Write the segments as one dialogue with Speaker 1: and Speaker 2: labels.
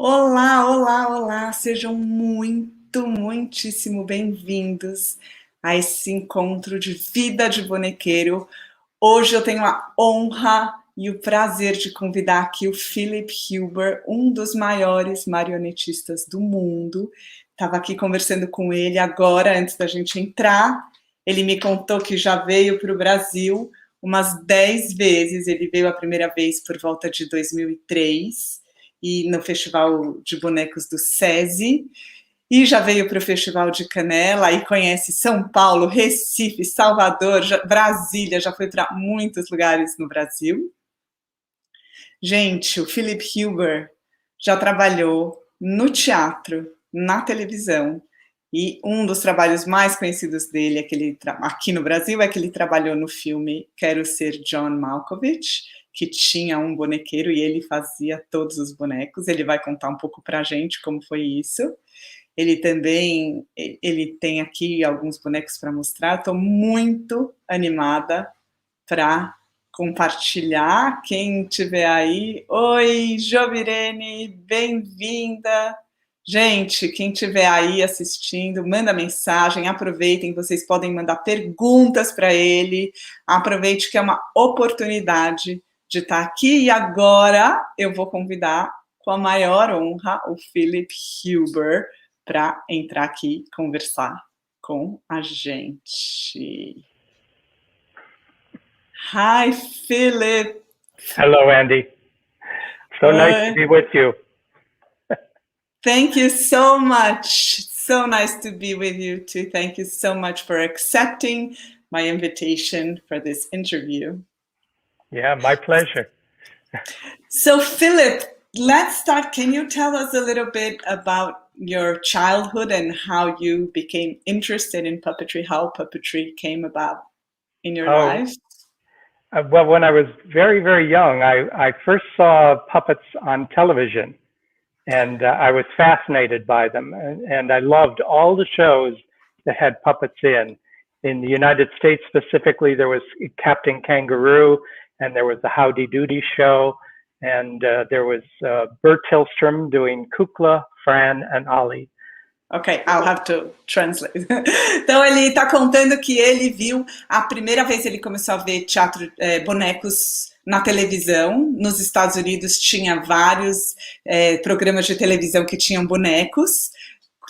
Speaker 1: Olá, olá, olá! Sejam muitíssimo bem-vindos a esse encontro de Vida de Bonequeiro. Hoje eu tenho a honra e o prazer de convidar aqui o Phillip Huber, um dos maiores marionetistas do mundo. Estava aqui conversando com ele agora, antes da gente entrar. Ele me contou que já veio para o Brasil umas 10 vezes. Ele veio a primeira vez por volta de 2003. E no Festival de Bonecos do SESI, e já veio para o Festival de Canela, e conhece São Paulo, Recife, Salvador, Brasília, já foi para muitos lugares no Brasil. Gente, o Phillip Huber já trabalhou no teatro, na televisão, e um dos trabalhos mais conhecidos dele aqui no Brasil é que ele trabalhou no filme Quero Ser John Malkovitch, que tinha um bonequeiro e ele fazia todos os bonecos. Ele vai contar um pouco para a gente como foi isso. Ele tem aqui alguns bonecos para mostrar. Estou muito animada para compartilhar. Quem estiver aí, oi, Jovirene, bem-vinda. Gente, quem estiver aí assistindo, manda mensagem, aproveitem, vocês podem mandar perguntas para ele, aproveite que é uma oportunidade de estar aqui. E agora eu vou convidar, com a maior honra, o Phillip Huber para entrar aqui e conversar com a gente. Hi, Phillip.
Speaker 2: Hello, Andi. So nice to be with you.
Speaker 1: Thank you so much. So nice to be with you too. Thank you so much for accepting my invitation for this interview.
Speaker 2: Yeah, my pleasure.
Speaker 1: So, Phillip, let's start. Can you tell us a little bit about your childhood and how you became interested in puppetry, how puppetry came about in your life?
Speaker 2: Well, when I was very, very young, I first saw puppets on television, and I was fascinated by them. And I loved all the shows that had puppets in. In the United States specifically, there was Captain Kangaroo, and there was the Howdy Doody show, and there was Bert Tillstrom doing Kukla, Fran, and Ollie.
Speaker 1: Ok, I'll have to translate. Então ele está contando que ele viu, a primeira vez ele começou a ver teatro, bonecos na televisão. Nos Estados Unidos tinha vários programas de televisão que tinham bonecos.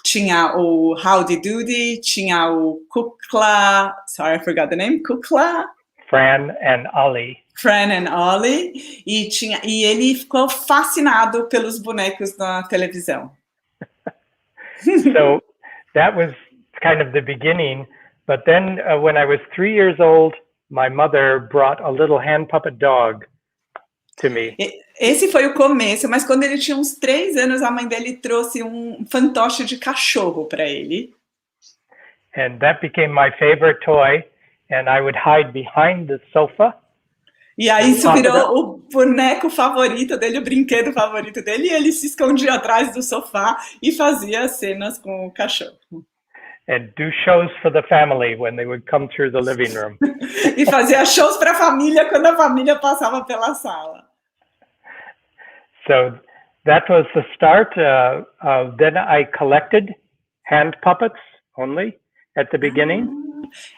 Speaker 1: Tinha o Howdy Doody, tinha o Kukla, sorry, I forgot the name, Kukla.
Speaker 2: Fran and Ollie.
Speaker 1: Fran and Ollie. E ele ficou fascinado pelos bonecos na televisão.
Speaker 2: So that was kind of the beginning. But then when I was 3 years old, my mother brought a little hand puppet dog to me.
Speaker 1: Esse foi o começo, mas quando ele tinha uns 3 anos, a mãe dele trouxe um fantoche de cachorro para ele.
Speaker 2: And that became my favorite toy, and I would hide behind the sofa.
Speaker 1: E aí isso virou o boneco favorito dele, o brinquedo favorito dele, e ele se escondia atrás do sofá e fazia cenas com o cachorro.
Speaker 2: And do shows for the family when they would come through the living room.
Speaker 1: E fazia shows para a família quando a família passava pela sala.
Speaker 2: So that was the start. Then I collected hand puppets only at the beginning.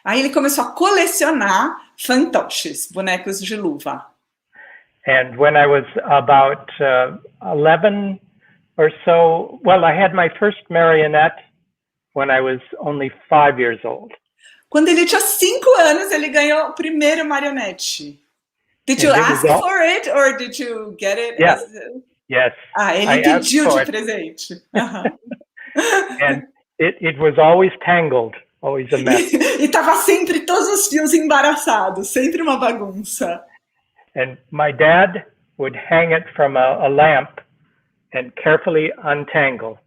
Speaker 1: Aí ele começou a colecionar fantoches, bonecos de luva.
Speaker 2: And when I was about 11 or so, well, I had my first marionette when I was only 5 years old.
Speaker 1: Quando ele tinha 5 anos, ele ganhou o primeiro marionete. Did you ask for it or did you get it?
Speaker 2: Yeah. Yes.
Speaker 1: Ah, ele pediu de presente.
Speaker 2: And it was always tangled. Always a mess.
Speaker 1: E tava sempre todos os fios embaraçados, sempre uma bagunça.
Speaker 2: And my dad would hang it from a lamp and carefully untangle.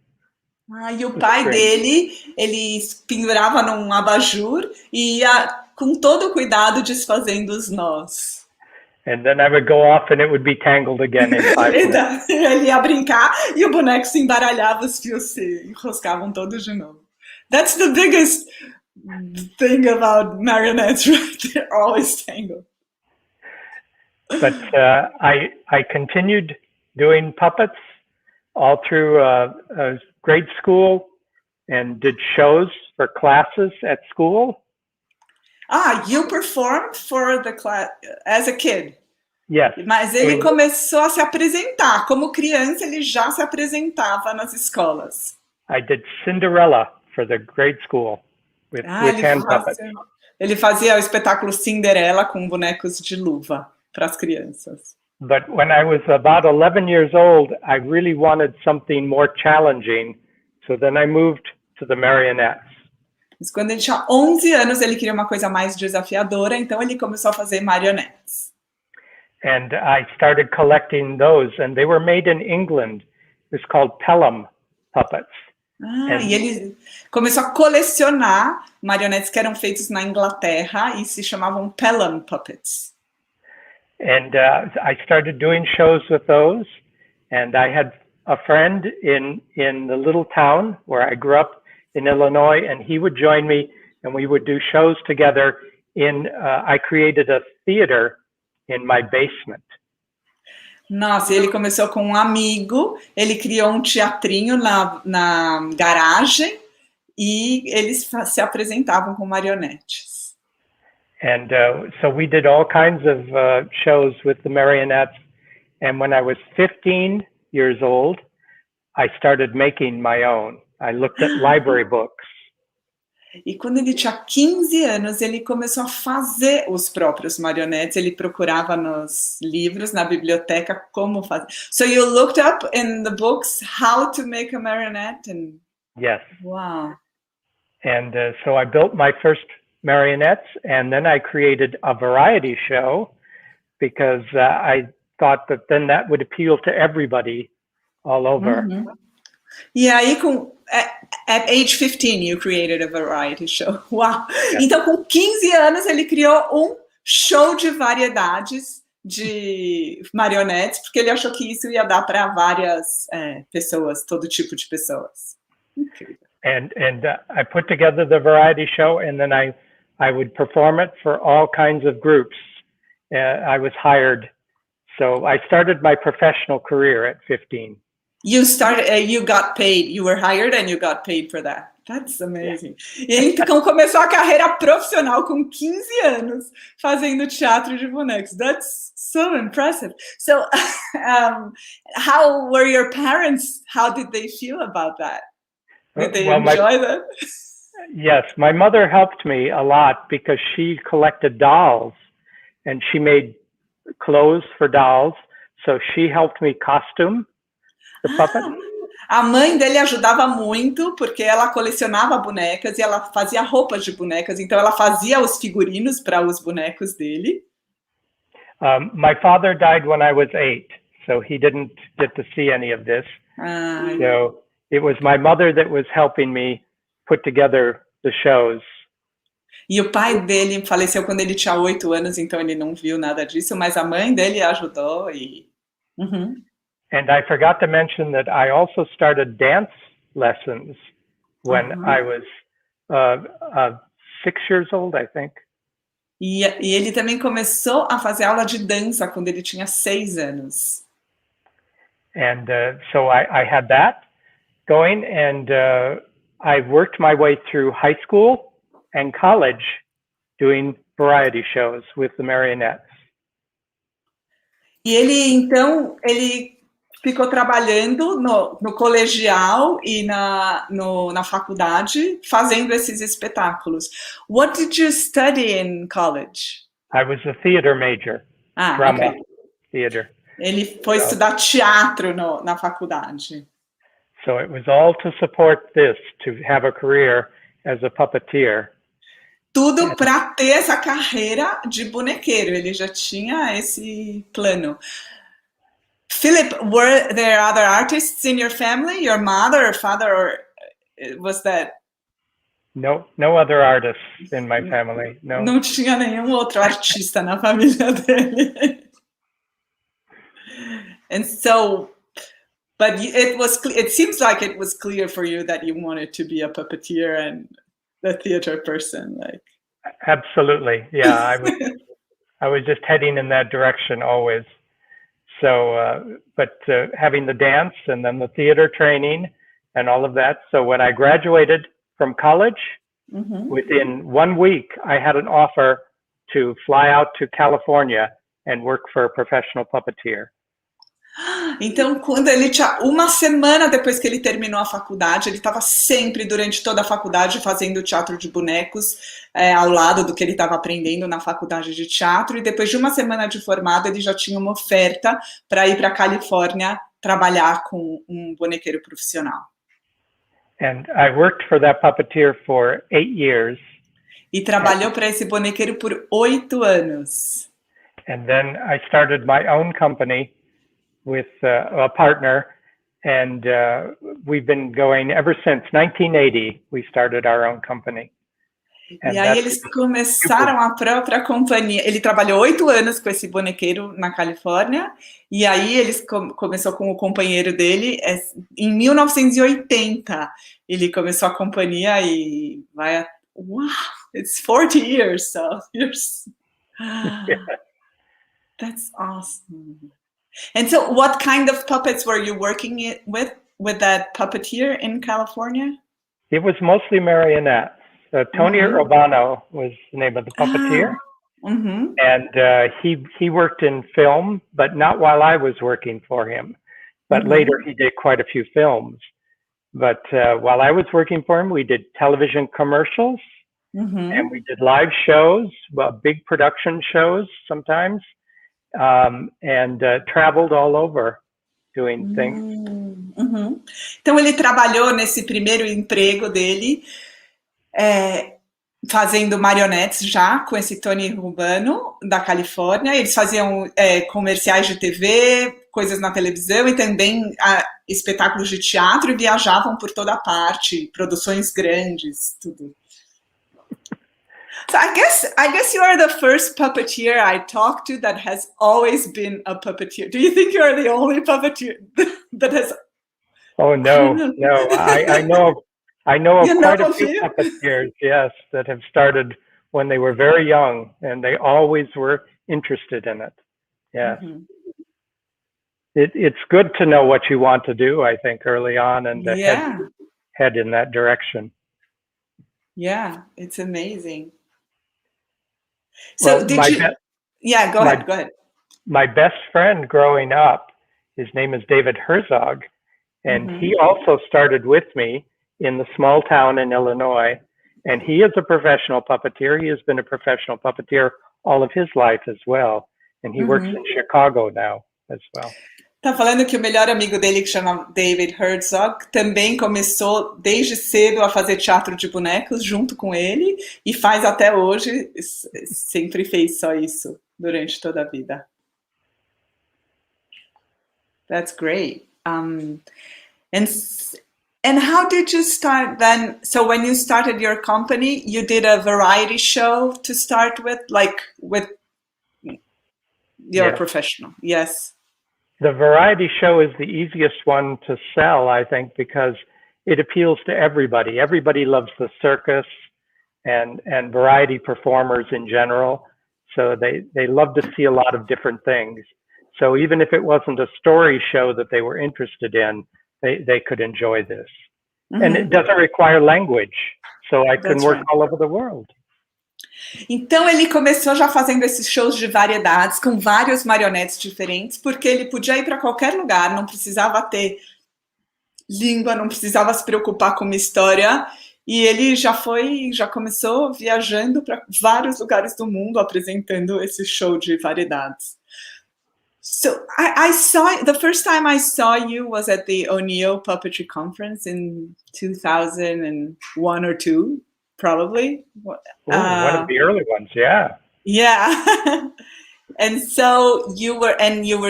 Speaker 1: E o pai dele, ele pendurava num abajur e ia com todo cuidado desfazendo os nós.
Speaker 2: And then I would go off and it would be tangled again in 5 minutes.
Speaker 1: Ele ia brincar e o boneco se embaralhava, os fios se enroscavam todos de novo. That's the biggest thing about marionettes, right? They're always tangled.
Speaker 2: But I continued doing puppets all through grade school and did shows for classes at school.
Speaker 1: You performed for the class as a kid.
Speaker 2: Yes.
Speaker 1: Mas ele começou a se apresentar. Como criança, ele já se apresentava nas escolas.
Speaker 2: I did Cinderella for the grade school with hand puppets.
Speaker 1: Ele fazia o espetáculo Cinderela com bonecos de luva para as crianças.
Speaker 2: But when I was about 11 years old, I really wanted something more challenging. So then I moved to the marionettes.
Speaker 1: Mas quando ele tinha 11 anos, ele queria uma coisa mais desafiadora, então ele começou a fazer marionetes.
Speaker 2: And I started collecting those, and they were made in England. It was called Pelham puppets.
Speaker 1: E ele começou a colecionar marionetes que eram feitos na Inglaterra e se chamavam Pelham puppets.
Speaker 2: And I started doing shows with those, and I had a friend in the little town where I grew up in Illinois, and he would join me, and we would do shows together I created a theater in my basement.
Speaker 1: Nossa, ele começou com um amigo, ele criou um teatrinho na garagem e eles se apresentavam com marionetes.
Speaker 2: And so we did all kinds of shows with the marionettes. And when I was 15 years old, I started making my own. I looked at library books.
Speaker 1: E quando ele tinha 15 anos, ele começou a fazer os próprios marionetes. Ele procurava nos livros, na biblioteca, como fazer. So you looked up in the books how to make a marionette? And...
Speaker 2: Yes.
Speaker 1: Wow.
Speaker 2: And so I built my first marionettes, and then I created a variety show because I thought that then that would appeal to everybody all over.
Speaker 1: Mm-hmm. E aí, at age 15, you created a variety show. Uau! Yes. Então, com 15 anos, ele criou um show de variedades de marionetes, porque ele achou que isso ia dar para várias pessoas, todo tipo de pessoas.
Speaker 2: Incrível. And I put together the variety show, and then I would perform it for all kinds of groups. I was hired. So I started my professional career at 15.
Speaker 1: You got paid. You were hired and you got paid for that. That's amazing. Yeah. E ele então começou a carreira profissional com 15 anos, fazendo teatro de bonecos. That's so impressive. So, how were your parents? How did they feel about that? Did they enjoy that?
Speaker 2: Yes, my mother helped me a lot because she collected dolls and she made clothes for dolls. So she helped me costume the puppet.
Speaker 1: A mãe dele ajudava muito porque ela colecionava bonecas e ela fazia roupas de bonecas. Então ela fazia os figurinos para os bonecos dele.
Speaker 2: My father died when I was 8, so he didn't get to see any of this. So it was my mother that was helping me put together the shows.
Speaker 1: E o pai dele faleceu quando ele tinha 8 anos, então ele não viu nada disso, mas a mãe dele ajudou e... Uhum.
Speaker 2: And I forgot to mention that I also started dance lessons when I was 6 years old, I think.
Speaker 1: E ele também começou a fazer aula de dança quando ele tinha 6 anos.
Speaker 2: And so I had that going, and I worked my way through high school and college doing variety shows with the marionettes.
Speaker 1: E ele ficou trabalhando no colegial e na faculdade, fazendo esses espetáculos. What did you study in college?
Speaker 2: I was a theater major, drama, theater.
Speaker 1: Ele foi estudar teatro na faculdade.
Speaker 2: So it was all to support this, to have a career as a puppeteer.
Speaker 1: Tudo para ter essa carreira de bonequeiro. Ele já tinha esse plano. Philip, were there other artists in your family? Your mother or father, or was that?
Speaker 2: No other artists in my family. No.
Speaker 1: Não tinha nenhum outro artista na família dele. And so, but it seems like it was clear for you that you wanted to be a puppeteer and a theater person, like.
Speaker 2: Absolutely, yeah. I was just heading in that direction always. So, but having the dance and then the theater training and all of that. So when I graduated from college, within 1 week, I had an offer to fly out to California and work for a professional puppeteer.
Speaker 1: Então, quando ele tinha uma semana depois que ele terminou a faculdade, ele estava sempre, durante toda a faculdade, fazendo teatro de bonecos, ao lado do que ele estava aprendendo na faculdade de teatro, e depois de uma semana de formado, ele já tinha uma oferta para ir para a Califórnia trabalhar com um bonequeiro profissional.
Speaker 2: And I worked for that puppeteer for 8 years.
Speaker 1: E trabalhou para esse bonequeiro por 8 anos.
Speaker 2: And then I started my own company with a partner, and we've been going ever since 1980. We started our own company.
Speaker 1: E aí eles começaram a própria companhia. Ele trabalhou 8 anos com esse bonequeiro na Califórnia, e aí eles começou com o companheiro dele. Em 1980 ele começou a companhia e vai... Wow, it's 40 years, so years. That's awesome. And so what kind of puppets were you working with that puppeteer in California?
Speaker 2: It was mostly marionettes. Tony Urbano was the name of the puppeteer. And he worked in film, but not while I was working for him. But later he did quite a few films. But while I was working for him, we did television commercials, and we did live shows, big production shows sometimes, and traveled all over doing things.
Speaker 1: Então ele trabalhou nesse primeiro emprego dele, fazendo marionetes já com esse Tony Rubano da Califórnia. Eles faziam comerciais de TV, coisas na televisão e também espetáculos de teatro, e viajavam por toda parte, produções grandes, tudo. So I guess you are the first puppeteer I talked to that has always been a puppeteer. Do you think you are the only puppeteer that has?
Speaker 2: Oh no. I know of quite a few puppeteers, yes, that have started when they were very young, and they always were interested in it. Yes. It's good to know what you want to do, I think, early on, and head in that direction. Yeah,
Speaker 1: it's amazing. So
Speaker 2: go
Speaker 1: ahead.
Speaker 2: My best friend growing up, his name is David Herzog, and he also started with me in the small town in Illinois, and he is a professional puppeteer. He has been a professional puppeteer all of his life as well, and he works in Chicago now as well.
Speaker 1: Tá falando que o melhor amigo dele, que chama David Herzog, também começou desde cedo a fazer teatro de bonecos junto com ele, e faz até hoje, sempre fez só isso durante toda a vida. That's great. And how did you start then? So when you started your company, you did a variety show to start with, like with your professional. Yes.
Speaker 2: The variety show is the easiest one to sell, I think, because it appeals to everybody. Everybody loves the circus and variety performers in general. So they love to see a lot of different things. So even if it wasn't a story show that they were interested in, they could enjoy this. And it doesn't require language, so I can work all over the world.
Speaker 1: Então ele começou já fazendo esses shows de variedades com vários marionetes diferentes, porque ele podia ir para qualquer lugar, não precisava ter língua, não precisava se preocupar com uma história, e ele já começou viajando para vários lugares do mundo apresentando esse show de variedades. So I saw, the first time I saw you was at the O'Neill Puppetry Conference in 2001 or 2, probably.
Speaker 2: One of the early ones, yeah.
Speaker 1: Yeah. And so you were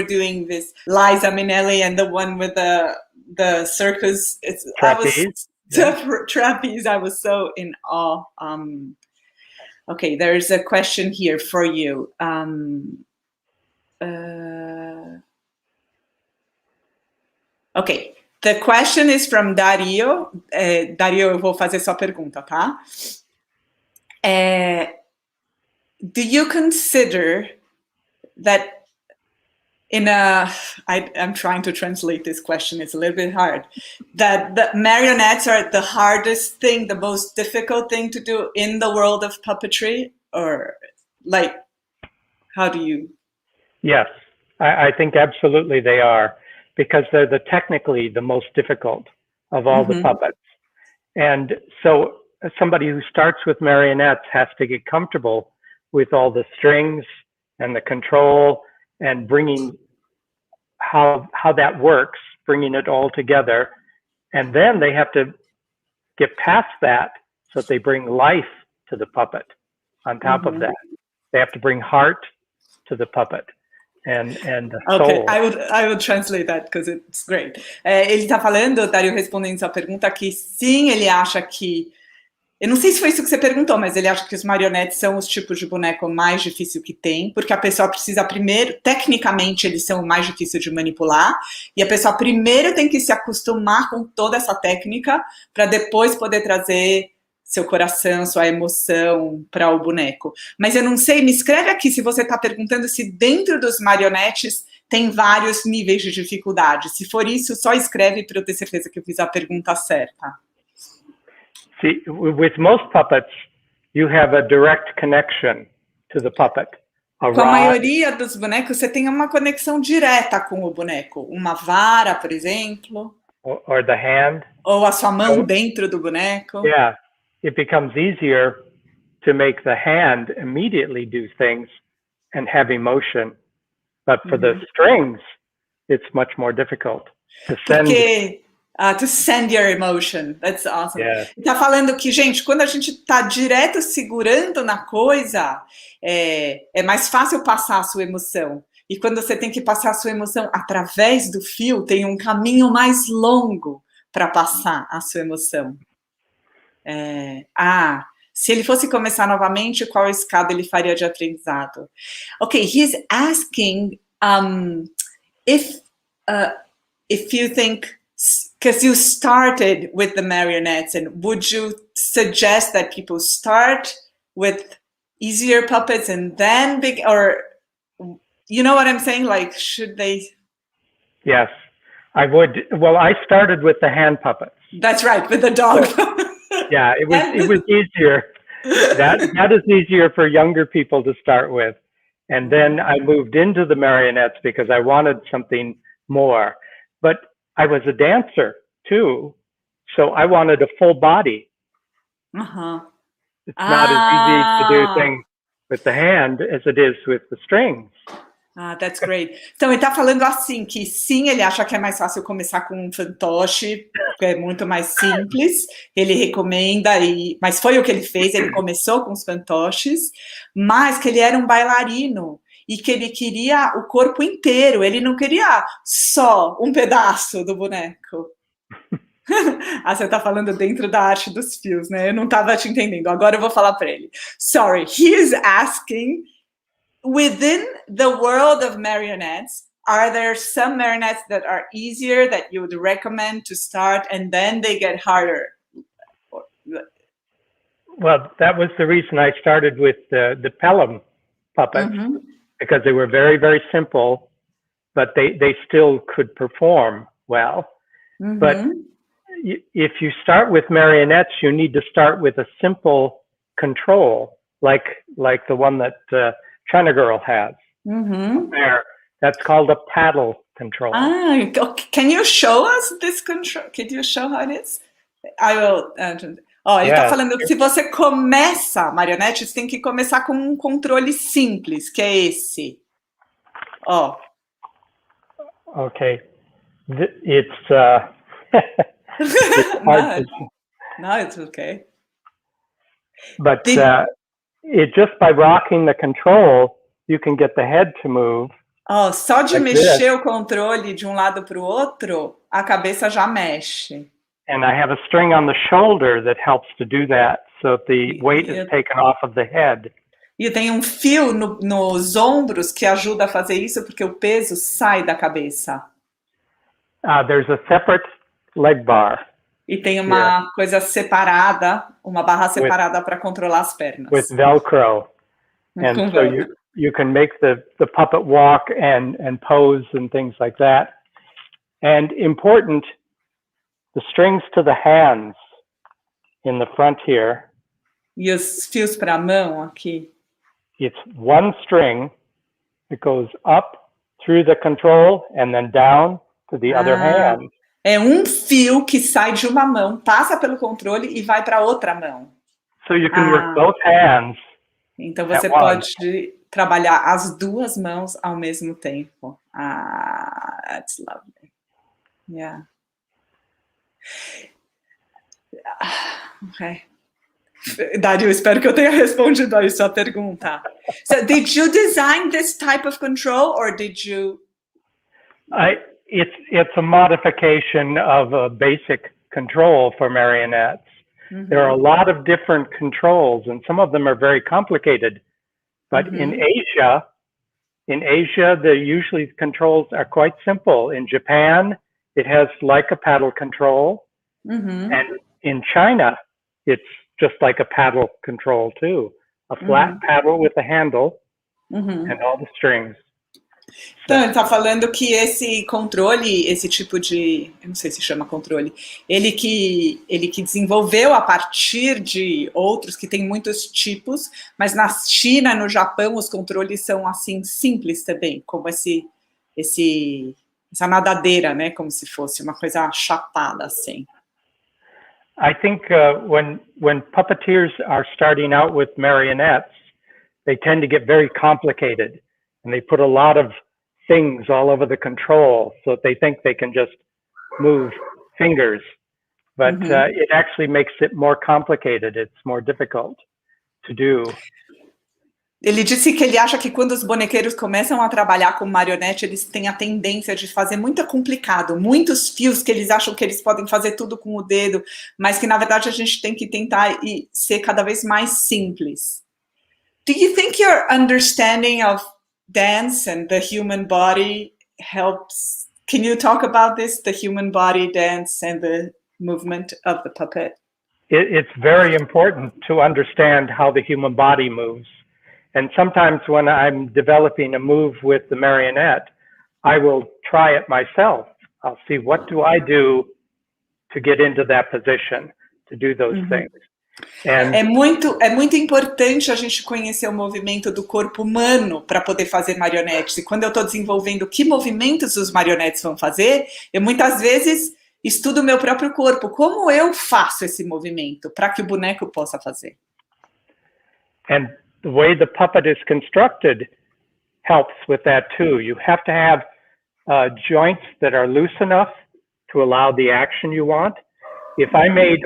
Speaker 1: doing this Liza Minnelli and the one with the circus.
Speaker 2: Trapeze.
Speaker 1: Trapeze. I was so in awe. Okay, there's a question here for you. Okay, the question is from Dario. Dario, eu vou fazer sua pergunta, tá? Do you consider that I'm trying to translate this question. It's a little bit hard. That the marionettes are the hardest thing, the most difficult thing to do in the world of puppetry, or like, how do you?
Speaker 2: Yes, I think absolutely they are, because they're technically the most difficult of all the puppets. And so somebody who starts with marionettes has to get comfortable with all the strings and the control and bringing how that works, bringing it all together. And then they have to get past that so that they bring life to the puppet on top of that. They have to bring heart to the puppet. And the soul.
Speaker 1: I would translate that because it's great. Ele está falando, Dario, respondendo sua pergunta, que sim, ele acha que... Eu não sei se foi isso que você perguntou, mas ele acha que os marionetes são os tipos de boneco mais difícil que tem, porque a pessoa precisa primeiro, tecnicamente eles são o mais difícil de manipular, e a pessoa primeiro tem que se acostumar com toda essa técnica para depois poder trazer seu coração, sua emoção para o boneco. Mas eu não sei, me escreve aqui se você está perguntando se dentro dos marionetes tem vários níveis de dificuldade. Se for isso, só escreve para eu ter certeza que eu fiz a pergunta certa.
Speaker 2: See, with most puppets, you have a direct connection to the puppet.
Speaker 1: Com a maioria dos bonecos, você tem uma conexão direta com o boneco. Uma vara, por exemplo.
Speaker 2: Or the hand.
Speaker 1: Ou a sua mão dentro do boneco.
Speaker 2: Yeah, it becomes easier to make the hand immediately do things and have emotion. But for the strings, it's much more difficult to send...
Speaker 1: to send your emotion. That's awesome.
Speaker 2: Yeah.
Speaker 1: Tá falando que, gente, quando a gente tá direto segurando na coisa, é mais fácil passar a sua emoção. E quando você tem que passar a sua emoção através do fio, tem um caminho mais longo para passar a sua emoção. Se ele fosse começar novamente, qual escada ele faria de aprendizado? Okay, he's asking if you think... Because you started with the marionettes, and would you suggest that people start with easier puppets and then big, or you know what I'm saying? Like, should they?
Speaker 2: Yes, I would. Well, I started with the hand puppets.
Speaker 1: That's right, with the dog.
Speaker 2: Yeah, it was easier. That is easier for younger people to start with, and then I moved into the marionettes because I wanted something more, but I was a dancer too, so I wanted a full body. It's not as easy to do things with the hand as it is with the strings.
Speaker 1: That's great. Então ele tá falando assim, que sim, ele acha que é mais fácil começar com um fantoche, que é muito mais simples, ele recomenda, mas foi o que ele fez, ele começou com os fantoches, mas que ele era um bailarino, e que ele queria o corpo inteiro, ele não queria só um pedaço do boneco. Você tá falando dentro da arte dos fios, né? Eu não tava te entendendo, agora eu vou falar para ele. Sorry, he is asking, within the world of marionettes, are there some marionettes that are easier that you would recommend to start and then they get harder?
Speaker 2: Well, that was the reason I started with the Pelham puppets. Because they were very, very simple, but they still could perform well. But if you start with marionettes, you need to start with a simple control, like the one that China Girl has. There, that's called a paddle control.
Speaker 1: Can you show us this control? Can you show how it is? I will... ele tá falando que se você começa marionete, você tem que começar com um controle simples, que é esse.
Speaker 2: Okay. It's hard
Speaker 1: no, it's okay.
Speaker 2: But just by rocking the control, you can get the head to move.
Speaker 1: Só de mexer o controle de um lado para o outro, a cabeça já mexe.
Speaker 2: And I have a string on the shoulder that helps to do that, so the weight is taken off of the head.
Speaker 1: E tem um fio nos ombros que ajuda a fazer isso, porque o peso sai da cabeça.
Speaker 2: There's a separate leg bar.
Speaker 1: E tem uma coisa separada, uma barra separada para controlar as pernas.
Speaker 2: With Velcro. And you can make the puppet walk and pose and things like that. And important, the strings to the hands in the front here.
Speaker 1: E os fios para a mão aqui?
Speaker 2: It's one string that goes up through the control and then down to the other hand.
Speaker 1: É um fio que sai de uma mão, passa pelo controle e vai para outra mão.
Speaker 2: So you can work both hands.
Speaker 1: Então você pode trabalhar as duas mãos ao mesmo tempo. That's lovely. Yeah. Okay. Dario, espero que eu tenha respondido a sua pergunta. So, did you design this type of control, or did you?
Speaker 2: It's a modification of a basic control for marionettes. Mm-hmm. There are a lot of different controls, and some of them are very complicated. But mm-hmm. in Asia, the controls are quite simple. In Japan, it has like a paddle control, mm-hmm. and in China, it's just like a paddle control too. A flat mm-hmm. paddle with a handle mm-hmm. and all the strings.
Speaker 1: Então, ele está falando que esse controle, esse tipo de, eu não sei se chama controle, ele que desenvolveu a partir de outros que tem muitos tipos, mas na China e no Japão os controles são assim simples também, como essa nadadeira, né, como se fosse uma coisa chapada assim.
Speaker 2: I think when puppeteers are starting out with marionettes, they tend to get very complicated, and they put a lot of things all over the control, so they think they can just move fingers. But mm-hmm. It actually makes it more complicated. It's more difficult to do.
Speaker 1: Ele disse que ele acha que quando os bonequeiros começam a trabalhar com marionete, eles têm a tendência de fazer muito complicado, muitos fios que eles acham que eles podem fazer tudo com o dedo, mas que na verdade a gente tem que tentar ser cada vez mais simples. Do you think your understanding of dance and the human body helps? Can you talk about this, the human body, dance, and the movement of the puppet?
Speaker 2: It's very important to understand how the human body moves. And sometimes when I'm developing a move with the marionette, I will try it myself. I'll see what do I do to get into that position, to do those mm-hmm. things. And
Speaker 1: é muito importante a gente conhecer o movimento do corpo humano para poder fazer marionetes. E quando eu estou desenvolvendo que movimentos os marionetes vão fazer, eu muitas vezes estudo o meu próprio corpo. Como eu faço esse movimento para que o boneco possa fazer?
Speaker 2: And the way the puppet is constructed helps with that too. You have to have joints that are loose enough to allow the action you want. If I made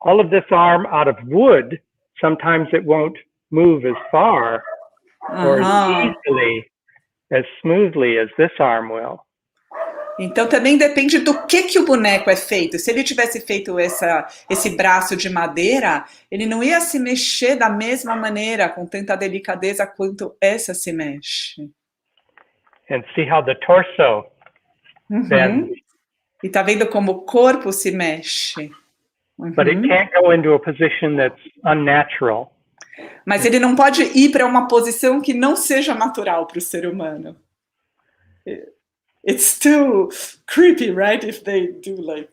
Speaker 2: all of this arm out of wood, sometimes it won't move as far or as easily, as smoothly as this arm will.
Speaker 1: Então também depende do que o boneco é feito. Se ele tivesse feito esse braço de madeira, ele não ia se mexer da mesma maneira, com tanta delicadeza quanto essa se mexe.
Speaker 2: And see how the torso bends.
Speaker 1: E tá vendo como o corpo se mexe.
Speaker 2: But it can't go into a position that's unnatural.
Speaker 1: Mas ele não pode ir para uma posição que não seja natural para o ser humano. It's too creepy, right? If they do like...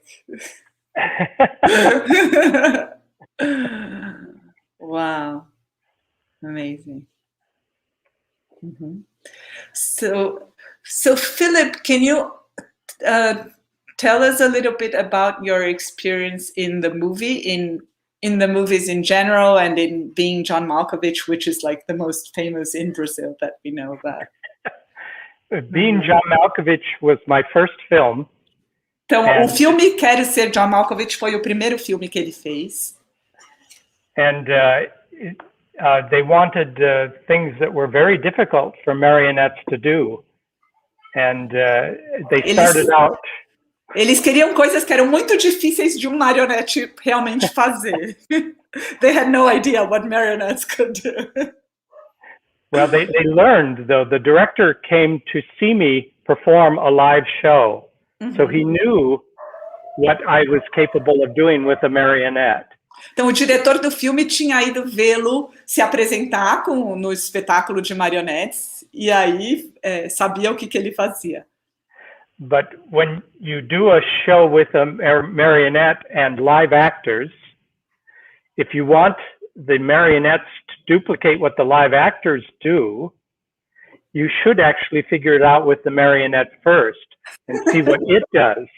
Speaker 1: Wow. Amazing. Mm-hmm. So Philip, can you tell us a little bit about your experience in the movie, in the movies in general, and in being John Malkovitch, which is like the most famous in Brazil that we know about?
Speaker 2: Being John Malkovitch was my first film.
Speaker 1: Então, o filme Quero Ser John Malkovitch foi o primeiro filme que ele fez.
Speaker 2: And they wanted things that were very difficult for marionettes to do. And they started out...
Speaker 1: Eles queriam coisas que eram muito difíceis de marionete realmente fazer. They had no idea what marionettes could do.
Speaker 2: Well, they learned, though. The director came to see me perform a live show. Mm-hmm. So he knew what I was capable of doing with a marionette.
Speaker 1: Então, o diretor do filme tinha ido vê-lo se apresentar no espetáculo de marionetes e aí sabia o que ele fazia.
Speaker 2: But when you do a show with a marionette and live actors, if you want the marionettes to duplicate what the live actors do, you should actually figure it out with the marionette first and see what it does.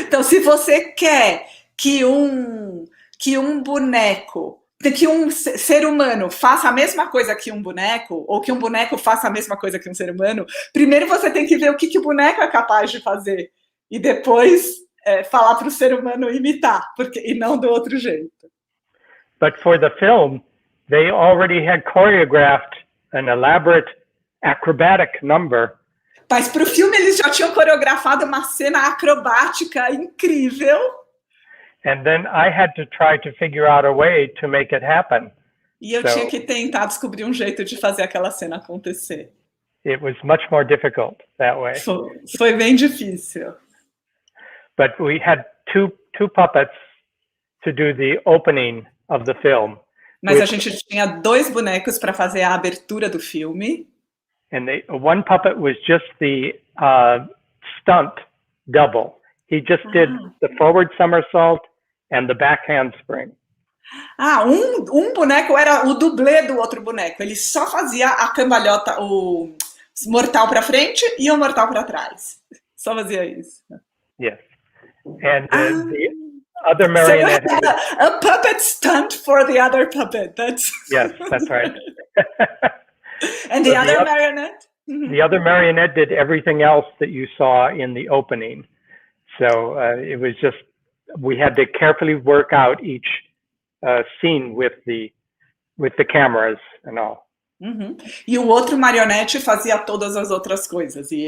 Speaker 1: Então, se você quer que um boneco, que um ser humano faça a mesma coisa que um boneco, ou que um boneco faça a mesma coisa que um ser humano, primeiro você tem que ver o que o boneco é capaz de fazer, e depois falar para o ser humano imitar, e não do outro jeito.
Speaker 2: But for the film, they already had choreographed an elaborate acrobatic number.
Speaker 1: Mas para o filme eles já tinham coreografado uma cena acrobática incrível.
Speaker 2: And then I had to try to figure out a way to make it happen.
Speaker 1: E eu tinha que tentar descobrir um jeito de fazer aquela cena acontecer.
Speaker 2: It was much more difficult that way.
Speaker 1: Foi bem difícil.
Speaker 2: But we had two puppets to do the opening of the film.
Speaker 1: Mas a gente tinha 2 bonecos para fazer a abertura do filme.
Speaker 2: And one puppet was just the stunt double. He just did the forward somersault and the back handspring.
Speaker 1: Um boneco era o dublê do outro boneco. Ele só fazia a cambalhota, o mortal para frente e o mortal para trás. Só fazia isso.
Speaker 2: Yes. And the other marionette...
Speaker 1: So a puppet stunt for the other puppet.
Speaker 2: Yes, that's right.
Speaker 1: And the other marionette?
Speaker 2: The other marionette did everything else that you saw in the opening. So it was just, we had to carefully work out each scene with the cameras and all.
Speaker 1: E o outro marionete fazia todas as outras coisas. E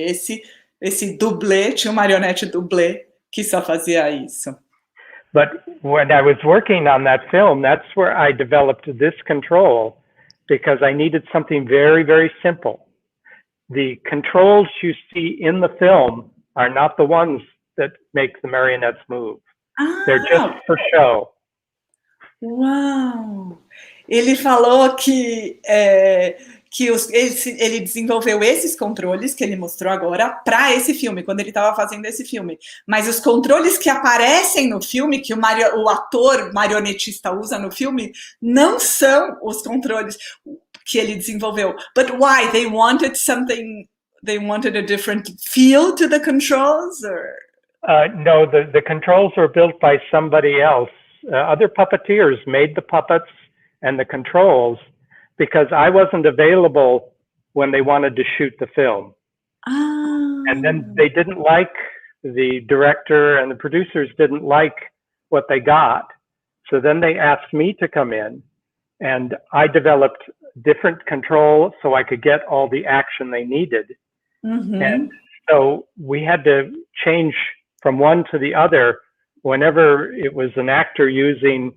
Speaker 1: esse dublê, tinha um marionete dublê que só fazia isso.
Speaker 2: But when I was working on that film, that's where I developed this control, because I needed something very, very simple. The controls you see in the film are not the ones that make the marionettes move. They're just for show.
Speaker 1: Uau! Ele falou que ele desenvolveu esses controles que ele mostrou agora para esse filme, quando ele estava fazendo esse filme. Mas os controles que aparecem no filme, que o ator marionetista usa no filme, não são os controles que ele desenvolveu. But why? They wanted something, they wanted a different feel to the controls? Or?
Speaker 2: No, the controls were built by somebody else. Other puppeteers made the puppets and the controls, because I wasn't available when they wanted to shoot the film. And then they didn't like, the director and the producers didn't like what they got. So then they asked me to come in, and I developed different control so I could get all the action they needed. And so we had to change from one to the other. Whenever it was an actor using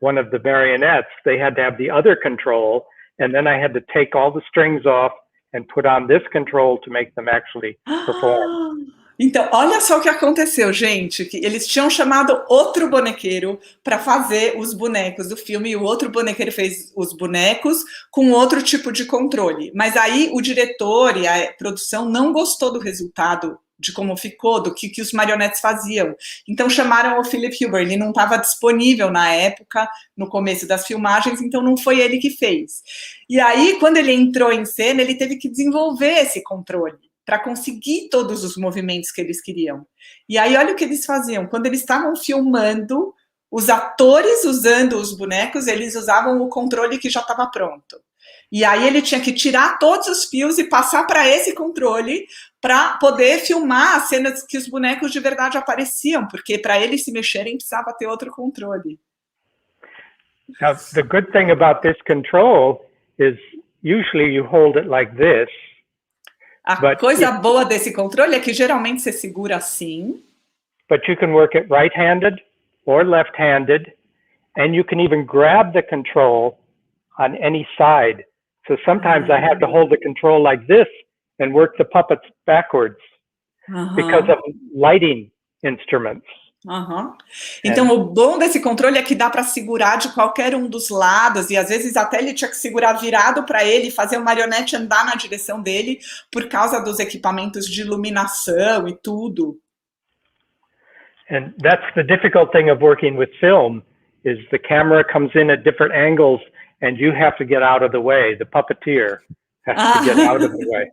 Speaker 2: one of the marionettes, they had to have the other control, and then I had to take all the strings off and put on this control to make them actually perform.
Speaker 1: Então, olha só o que aconteceu, gente, que eles tinham chamado outro bonequeiro para fazer os bonecos do filme, e o outro bonequeiro fez os bonecos com outro tipo de controle. Mas aí o diretor e a produção não gostou do resultado, de como ficou, do que os marionetes faziam. Então chamaram o Phillip Huber, ele não estava disponível na época, no começo das filmagens, então não foi ele que fez. E aí, quando ele entrou em cena, ele teve que desenvolver esse controle para conseguir todos os movimentos que eles queriam. E aí, olha o que eles faziam. Quando eles estavam filmando, os atores usando os bonecos, eles usavam o controle que já estava pronto. E aí ele tinha que tirar todos os fios e passar para esse controle para poder filmar as cenas que os bonecos de verdade apareciam, porque para eles se mexerem precisava ter outro controle.
Speaker 2: Now, the good thing about this control is usually you hold it like this.
Speaker 1: A coisa boa desse controle é que geralmente você segura assim.
Speaker 2: But you can work it right-handed or left-handed, and you can even grab the control on any side. So sometimes I have to hold the control like this and work the puppets backwards because of lighting instruments.
Speaker 1: Uhum. Então, o bom desse controle é que dá para segurar de qualquer um dos lados, e às vezes até ele tinha que segurar virado para ele, fazer o marionete andar na direção dele, por causa dos equipamentos de iluminação e tudo.
Speaker 2: And that's the difficult thing of working with film, is the camera comes in at different angles and you have to get out of the way. The puppeteer has to get out of the way.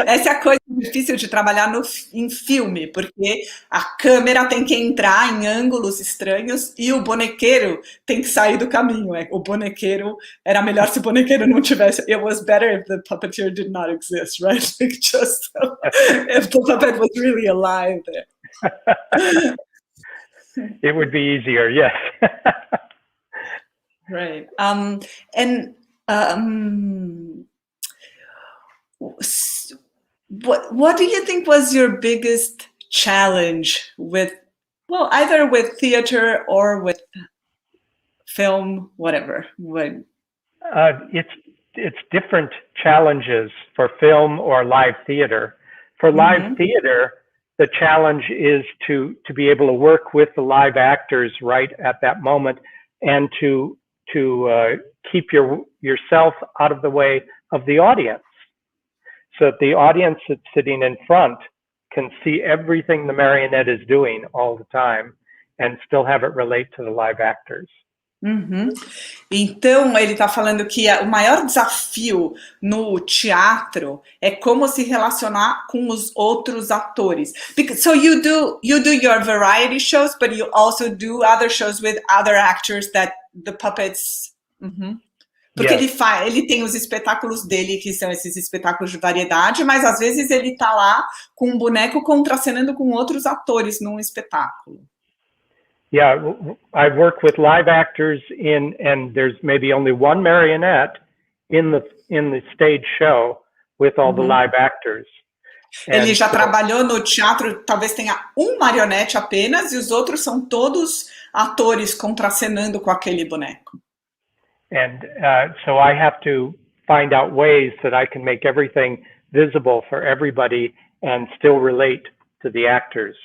Speaker 1: Essa é a coisa difícil de trabalhar em filme, porque a câmera tem que entrar em ângulos estranhos e o bonequeiro tem que sair do caminho. O bonequeiro, era melhor se o bonequeiro não tivesse. It was better if the puppeteer did not exist, right? Like just if the puppet was really alive there.
Speaker 2: It would be easier, yes.
Speaker 1: Right. What do you think was your biggest challenge with, well, either with theater or with film, whatever?
Speaker 2: It's different challenges for film or live theater. For live theater, the challenge is to be able to work with the live actors right at that moment, and to keep yourself out of the way of the audience, so that the audience that's sitting in front can see everything the marionette is doing all the time and still have it relate to the live actors.
Speaker 1: Uhum. Então, ele está falando que o maior desafio no teatro é como se relacionar com os outros atores. So you do your variety shows, but you also do other shows with other actors that the puppets... Porque ele tem os espetáculos dele, que são esses espetáculos de variedade, mas às vezes ele está lá com um boneco contracenando com outros atores num espetáculo.
Speaker 2: Yeah, I work with live actors and there's maybe only one marionette in the stage show with all the live actors.
Speaker 1: Ele já trabalhou no teatro, talvez tenha um marionete apenas, e os outros são todos atores contracenando com aquele boneco.
Speaker 2: And so I have to find out ways that I can make everything visible for everybody and still relate to the actors.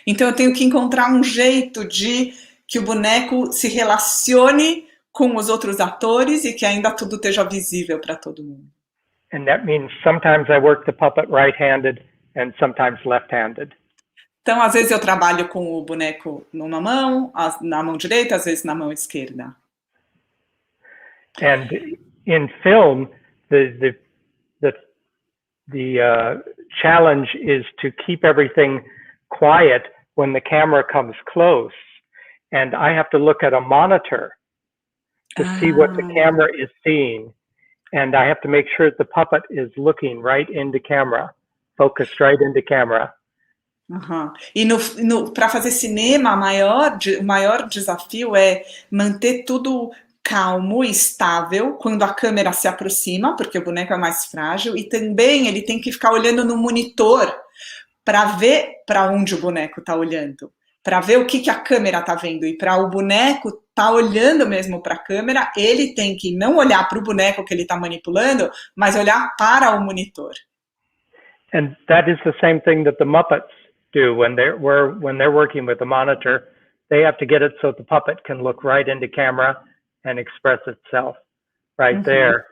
Speaker 1: Então eu tenho que encontrar um jeito de que o boneco se relacione com os outros atores e que ainda tudo esteja visível para todo mundo.
Speaker 2: And that means sometimes I work the puppet right-handed and sometimes left-handed.
Speaker 1: Então, às vezes eu trabalho com o boneco numa mão, na mão direita, às vezes na mão esquerda.
Speaker 2: And in film, the challenge is to keep everything quiet when the camera comes close, and I have to look at a monitor to see what the camera is seeing, and I have to make sure that the puppet is looking right into camera, focused right into camera.
Speaker 1: E para fazer cinema, o maior desafio é manter tudo calmo e estável quando a câmera se aproxima, porque o boneco é mais frágil, e também ele tem que ficar olhando no monitor para ver para onde o boneco está olhando, para ver o que a câmera está vendo, e para o boneco estar olhando mesmo para a câmera, ele tem que não olhar para o boneco que ele está manipulando, mas olhar para o monitor.
Speaker 2: And that is the same thing that the Muppets do when they're working with the monitor. They have to get it so the puppet can look right into camera and express itself right there.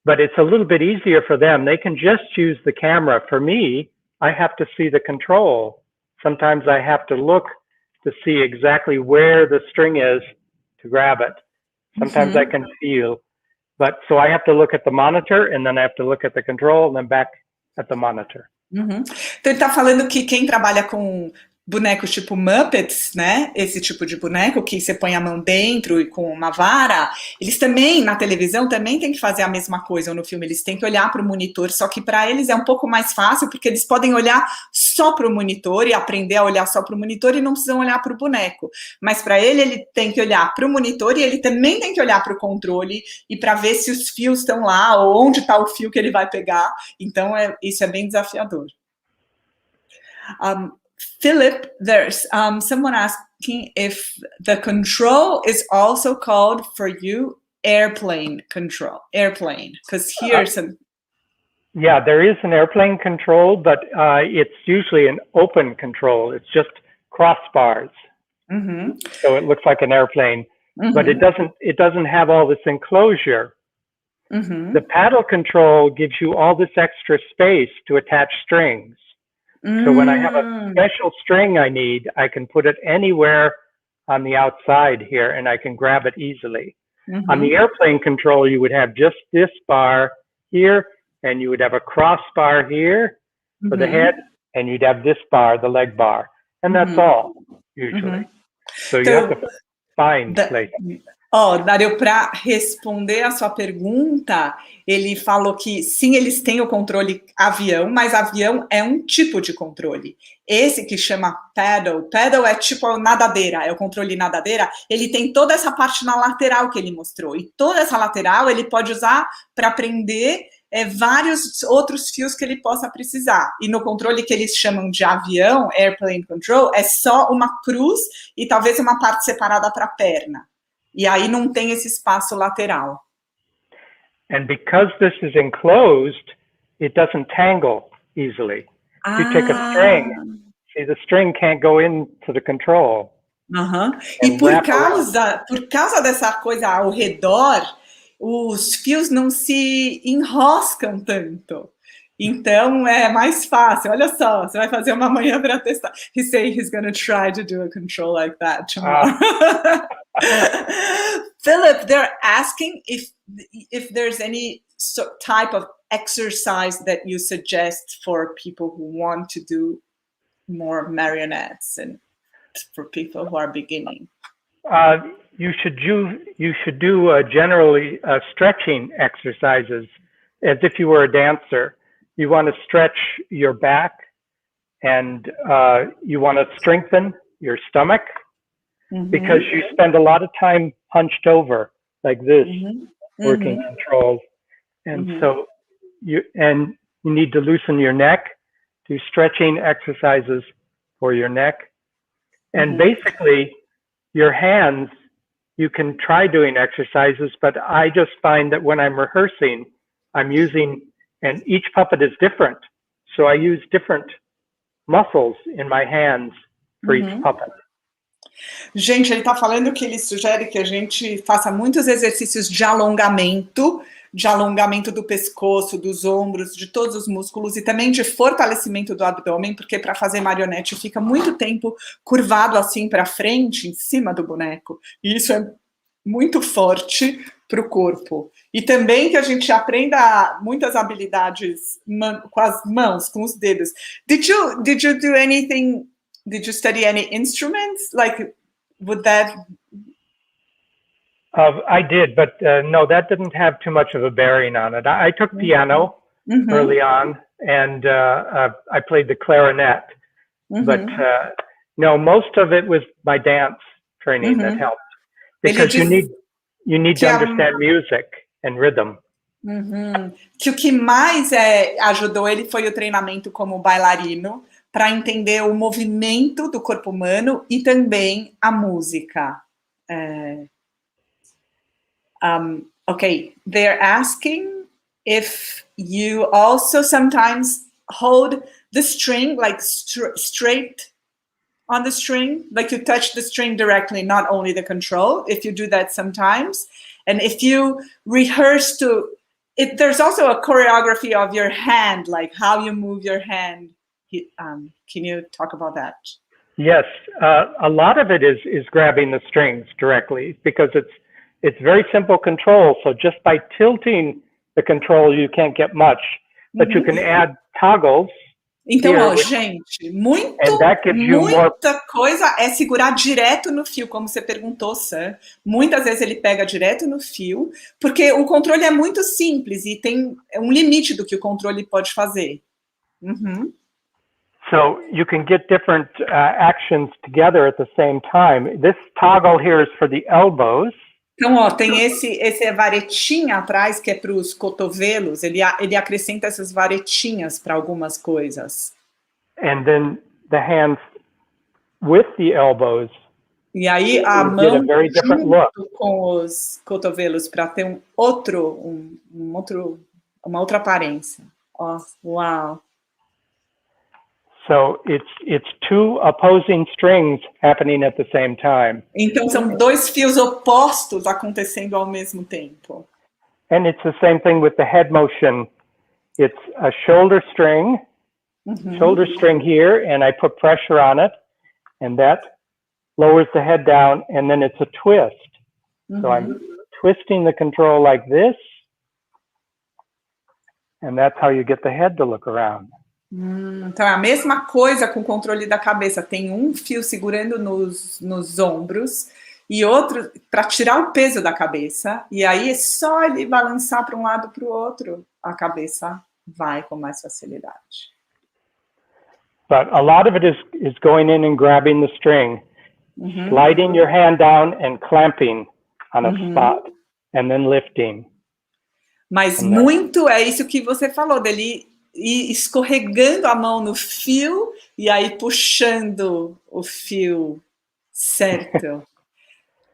Speaker 2: But it's a little bit easier for them. They can just use the camera. For me, I have to see the control. Sometimes I have to look to see exactly where the string is to grab it. Sometimes I can feel. But so I have to look at the monitor, and then I have to look at the control, and then back at the monitor.
Speaker 1: Então ele está falando que quem trabalha com bonecos tipo Muppets, né? Esse tipo de boneco que você põe a mão dentro e com uma vara, eles também, na televisão, também tem que fazer a mesma coisa, ou no filme, eles têm que olhar para o monitor, só que para eles é um pouco mais fácil, porque eles podem olhar só para o monitor e aprender a olhar só para o monitor e não precisam olhar para o boneco. Mas para ele tem que olhar para o monitor e ele também tem que olhar para o controle e para ver se os fios estão lá, ou onde está o fio que ele vai pegar. Então, isso é bem desafiador. Philip, there's someone asking if the control is also called for you airplane control, because here's some...
Speaker 2: Yeah, there is an airplane control, but it's usually an open control. It's just crossbars. So it looks like an airplane, but it doesn't have all this enclosure. The paddle control gives you all this extra space to attach strings. So when I have a special string I need, I can put it anywhere on the outside here and I can grab it easily. On the airplane control, you would have just this bar here, and you would have a crossbar here for the head, and you'd have this bar, the leg bar, and that's all, usually. So you have to find places.
Speaker 1: Dario, para responder a sua pergunta, ele falou que sim, eles têm o controle avião, mas avião é um tipo de controle. Esse que chama paddle é tipo a nadadeira, é o controle nadadeira, ele tem toda essa parte na lateral que ele mostrou, e toda essa lateral ele pode usar para prender vários outros fios que ele possa precisar. E no controle que eles chamam de avião, airplane control, é só uma cruz e talvez uma parte separada para a perna. E aí não tem esse espaço lateral.
Speaker 2: And because this is enclosed, it doesn't tangle easily. You take a string, see the string can't go into the control.
Speaker 1: E por causa dessa coisa ao redor, os fios não se enroscam tanto. Então é mais fácil. Olha só, você vai fazer uma manhã para testar. He say he's going to try to do a control like that tomorrow. Philip, they're asking if there's any type of exercise that you suggest for people who want to do more marionettes and for people who are beginning.
Speaker 2: You should do generally stretching exercises as if you were a dancer. You want to stretch your back, and you want to strengthen your stomach, because you spend a lot of time hunched over like this, working controls. And so you need to loosen your neck, do stretching exercises for your neck. And basically, your hands, you can try doing exercises, but I just find that when I'm rehearsing, I'm using, and each puppet is different. So I use different muscles in my hands for each puppet.
Speaker 1: Gente, ele está falando que ele sugere que a gente faça muitos exercícios de alongamento do pescoço, dos ombros, de todos os músculos e também de fortalecimento do abdômen, porque para fazer marionete fica muito tempo curvado assim para frente, em cima do boneco. E isso é muito forte para o corpo. E também que a gente aprenda muitas habilidades com as mãos, com os dedos. Did you do anything? Did you study any instruments? Like, would that?
Speaker 2: I did, but no, that didn't have too much of a bearing on it. I took piano early on, and I played the clarinet. But no, most of it was my dance training that helped, because you need to understand music and rhythm.
Speaker 1: Que o que mais ajudou ele foi o treinamento como bailarino, para entender o movimento do corpo humano e também a música. Okay, they're asking if you also sometimes hold the string like straight on the string, like you touch the string directly, not only the control, if you do that sometimes. And if you rehearse there's also a choreography of your hand, like how you move your hand. Can you talk about that?
Speaker 2: Yes, a lot of it is grabbing the strings directly, because it's very simple control. So just by tilting the control, you can't get much, but you can add toggles.
Speaker 1: Então, gente, muita coisa é segurar direto no fio, como você perguntou, Sam. Muitas vezes ele pega direto no fio, porque o controle é muito simples e tem um limite do que o controle pode fazer.
Speaker 2: So you can get different actions together at the same time. This toggle here is for the elbows.
Speaker 1: Então, tem esse varetinha atrás que é para os cotovelos. Ele acrescenta essas varetinhas para algumas coisas.
Speaker 2: And then the hands with the elbows.
Speaker 1: E aí a mão junto com os cotovelos para ter uma outra aparência. Uau!
Speaker 2: So it's two opposing strings happening at the same time.
Speaker 1: Então são dois fios opostos acontecendo ao mesmo tempo.
Speaker 2: And it's the same thing with the head motion. It's a shoulder string here, and I put pressure on it, and that lowers the head down, and then it's a twist. So I'm twisting the control like this, and that's how you get the head to look around.
Speaker 1: Então é a mesma coisa com o controle da cabeça. Tem um fio segurando nos ombros e outro para tirar o peso da cabeça. E aí é só ele balançar para um lado para o outro, a cabeça vai com mais facilidade.
Speaker 2: But a lot of it is going in and grabbing the string, sliding your hand down and clamping on a spot, and then lifting.
Speaker 1: Mas muito é isso que você falou, dele ir escorregando a mão no fio e aí puxando o fio certo.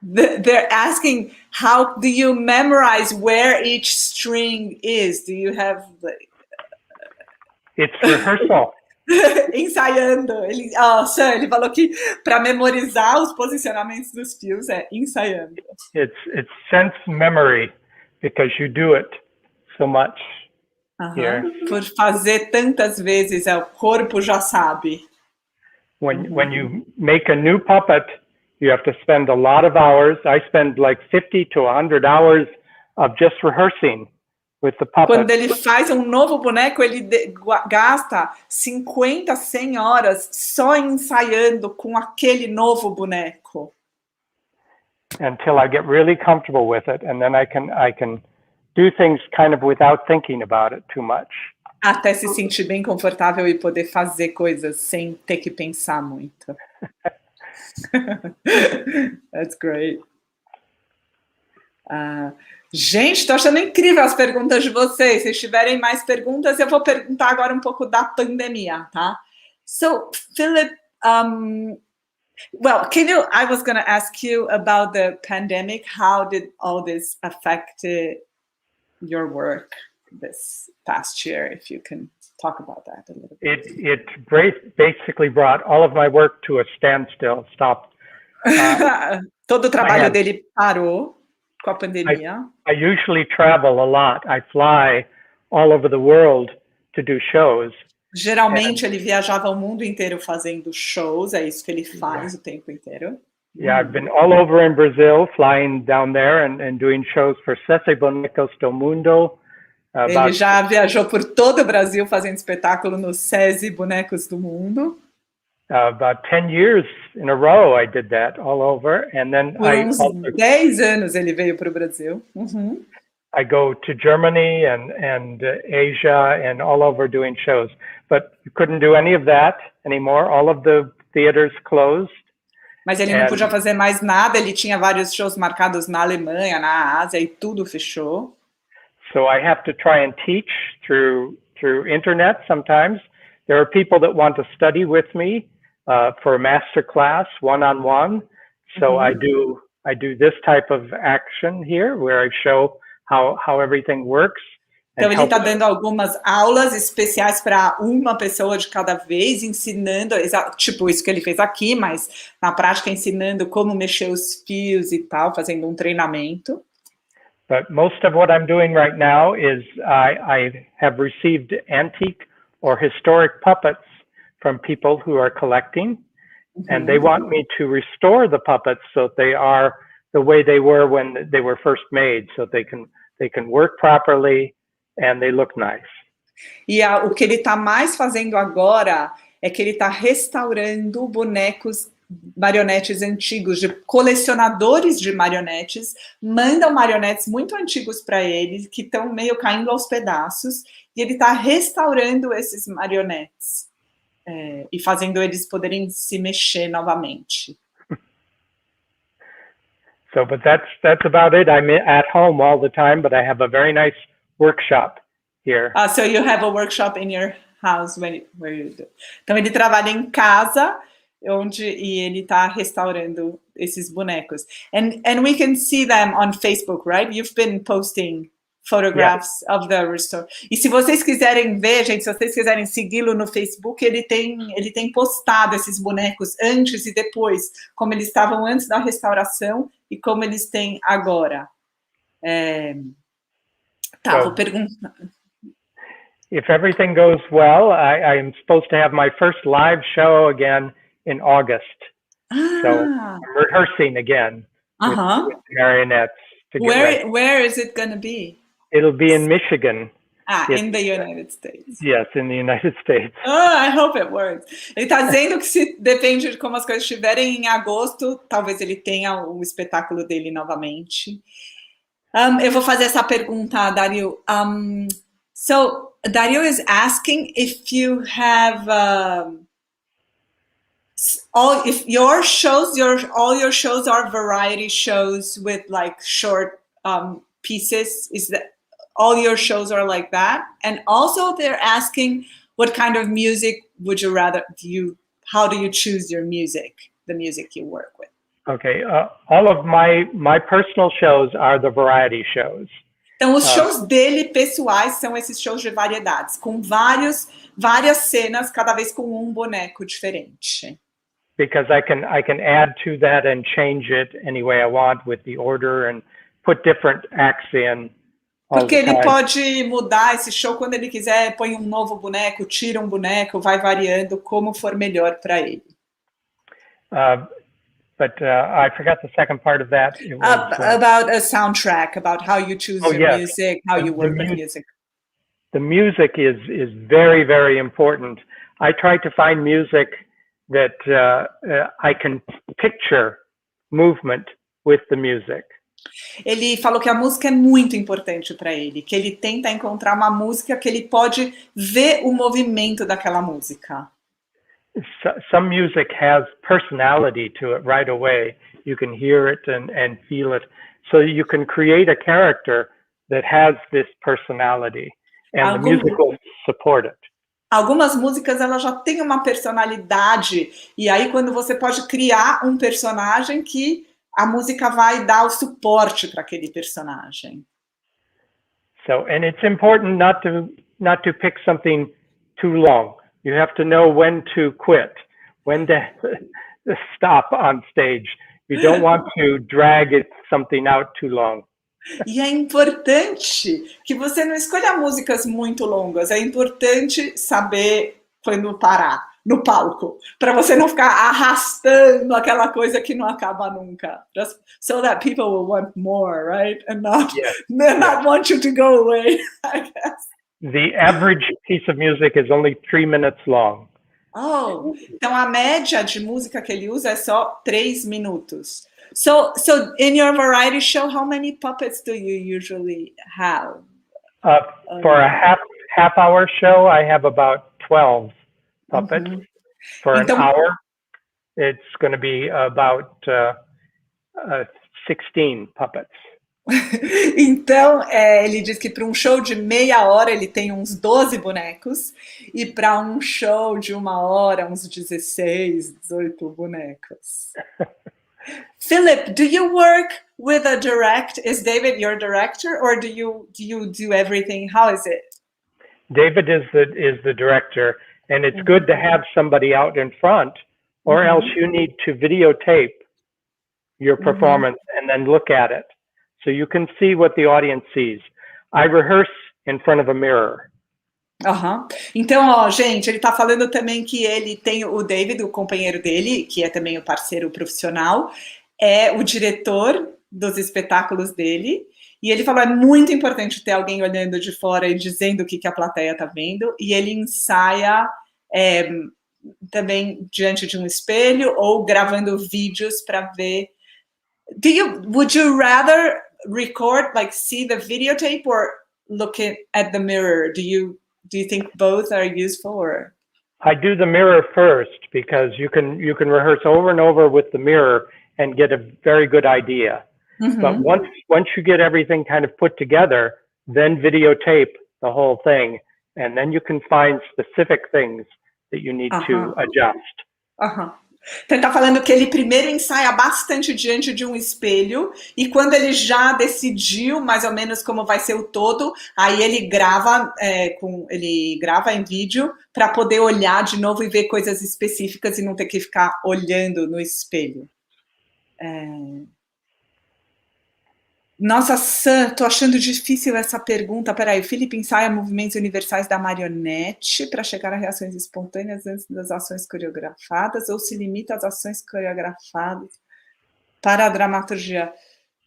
Speaker 1: They're asking, how do you memorize where each string is? Do you have...
Speaker 2: It's rehearsal.
Speaker 1: Ensaiando. Ele falou que para memorizar os posicionamentos dos fios é ensaiando.
Speaker 2: It's sense memory, because you do it so much. Here.
Speaker 1: Por fazer tantas vezes, o corpo já sabe.
Speaker 2: When you make a new puppet, you have to spend a lot of hours. I spend like 50 to 100 hours of just rehearsing with the puppet.
Speaker 1: Quando ele faz um novo boneco, ele gasta 50, 100 horas só ensaiando com aquele novo boneco.
Speaker 2: Until I get really comfortable with it, and then I can do things kind of without thinking about it too much.
Speaker 1: Até se sentir bem confortável e poder fazer coisas sem ter que pensar muito. That's great. Gente, estou achando incrível as perguntas de vocês. Se tiverem mais perguntas, eu vou perguntar agora um pouco da pandemia, tá? So, Phillip, well, I was going to ask you about the pandemic. How did all this affect your work this past year, if you can talk about that a little bit.
Speaker 2: It basically brought all of my work to a standstill, stopped.
Speaker 1: Todo o trabalho dele parou com a pandemia.
Speaker 2: I usually travel a lot. I fly all over the world to do shows.
Speaker 1: Geralmente ele viajava o mundo inteiro fazendo shows, é isso que ele faz o tempo inteiro.
Speaker 2: Yeah, I've been all over in Brazil, flying down there and doing shows for Bonecos do Mundo.
Speaker 1: Ele já viajou por todo o Brasil fazendo espetáculo no SESI Bonecos do Mundo.
Speaker 2: About 10 years in a row I did that all over, and then
Speaker 1: por uns 10 anos ele veio para o Brasil.
Speaker 2: I go to Germany and Asia and all over doing shows, but you couldn't do any of that anymore. All of the theaters closed.
Speaker 1: Mas ele não podia fazer mais nada, ele tinha vários shows marcados na Alemanha, na Ásia, e tudo fechou.
Speaker 2: So I have to try and teach through internet sometimes. There are people that want to study with me for a master class, one-on-one. So I do this type of action here where I show how everything works.
Speaker 1: Então ele está dando algumas aulas especiais para uma pessoa de cada vez, ensinando, tipo isso que ele fez aqui, mas na prática ensinando como mexer os fios e tal, fazendo um treinamento.
Speaker 2: But most of what I'm doing right now is I have received antique or historic puppets from people who are collecting, and they want me to restore the puppets so they are the way they were when they were first made, so they can work properly and they look nice.
Speaker 1: E o que ele está mais fazendo agora é que ele está restaurando bonecos, marionetes antigos, de colecionadores de marionetes, mandam marionetes muito antigos para ele, que estão meio caindo aos pedaços, e ele está restaurando esses marionetes e fazendo eles poderem se mexer novamente.
Speaker 2: So, but that's about it. I'm at home all the time, but I have a very nice workshop here.
Speaker 1: So you have a workshop in your house where you do. Então ele trabalha em casa, e ele está restaurando esses bonecos. And we can see them on Facebook, right? You've been posting photographs of the restore. E se vocês quiserem ver, gente, se vocês quiserem segui-lo no Facebook, ele tem postado esses bonecos antes e depois, como eles estavam antes da restauração e como eles têm agora. Vou perguntar.
Speaker 2: If everything goes well, I am supposed to have my first live show again in August. So I'm rehearsing again with marionettes.
Speaker 1: Where is it going to be?
Speaker 2: It'll be in Michigan.
Speaker 1: In the United States.
Speaker 2: Yes, in the United States.
Speaker 1: I hope it works. Ele está dizendo que se depende de como as coisas estiverem em agosto, talvez ele tenha o espetáculo dele novamente. Eu vou fazer essa pergunta, Dario. So Dario is asking if you have all your shows are variety shows with like short pieces. Is that all your shows are like that? And also they're asking what kind of music would you rather how do you choose your music, the music you work with?
Speaker 2: Okay, all of my personal shows are the variety shows.
Speaker 1: Então, os shows dele pessoais são esses shows de variedades, com várias cenas, cada vez com um boneco diferente.
Speaker 2: Because I can add to that and change it any way I want with the order and put different acts in.
Speaker 1: Porque ele pode mudar esse show quando ele quiser, põe um novo boneco, tira um boneco, vai variando como for melhor para ele.
Speaker 2: But I forgot the second part of that. It was,
Speaker 1: about a soundtrack, about how you choose your music, how you work with music.
Speaker 2: The music is very, very important. I try to find music that I can picture movement with the music.
Speaker 1: Ele falou que a música é muito importante para ele, que ele tenta encontrar uma música que ele pode ver o movimento daquela música.
Speaker 2: Some music has personality to it right away. You can hear it and feel it. So you can create a character that has this personality, and the music will support it.
Speaker 1: Algumas músicas elas já têm uma personalidade, e aí quando você pode criar um personagem que a música vai dar o suporte para aquele personagem.
Speaker 2: So, and it's important not to pick something too long. You have to know when to quit, when to stop on stage. You don't want to drag something out too long.
Speaker 1: E é importante que você não escolha músicas muito longas. É importante saber quando parar no palco, para você não ficar arrastando aquela coisa que não acaba nunca. Just so that people will want more, right? And not want you to go away, I guess.
Speaker 2: The average piece of music is only 3 minutes long.
Speaker 1: Então a média de música que ele usa é só 3 minutos. So in your variety show, how many puppets do you usually have?
Speaker 2: For a half hour show, I have about 12 puppets. For an hour, it's going to be about 16 puppets.
Speaker 1: Então, ele diz que para um show de meia hora ele tem uns 12 bonecos e para um show de 1 hora uns 16, 18 bonecos. Philip, do you work with a direct? Is David your director, or do you do everything? How is it?
Speaker 2: David is the director, and it's good to have somebody out in front, or else you need to videotape your performance and then look at it. So you can see what the audience sees. I rehearse in front of a mirror.
Speaker 1: Então, gente, ele está falando também que ele tem o David, o companheiro dele, que é também o parceiro profissional, é o diretor dos espetáculos dele, e ele falou, é muito importante ter alguém olhando de fora e dizendo o que a plateia está vendo, e ele ensaia também diante de um espelho ou gravando vídeos para ver. Would you rather record, like see the videotape, or look at the mirror? Do you think both are useful, or?
Speaker 2: I do the mirror first because you can rehearse over and over with the mirror and get a very good idea. But once you get everything kind of put together, then videotape the whole thing, and then you can find specific things that you need to adjust.
Speaker 1: Então, ele está falando que ele primeiro ensaia bastante diante de um espelho e quando ele já decidiu mais ou menos como vai ser o todo, aí ele grava, ele grava em vídeo para poder olhar de novo e ver coisas específicas e não ter que ficar olhando no espelho. Nossa, Sam, tô achando difícil essa pergunta. Peraí, o Phillip ensaia movimentos universais da marionete para chegar a reações espontâneas antes das ações coreografadas ou se limita às ações coreografadas para a dramaturgia?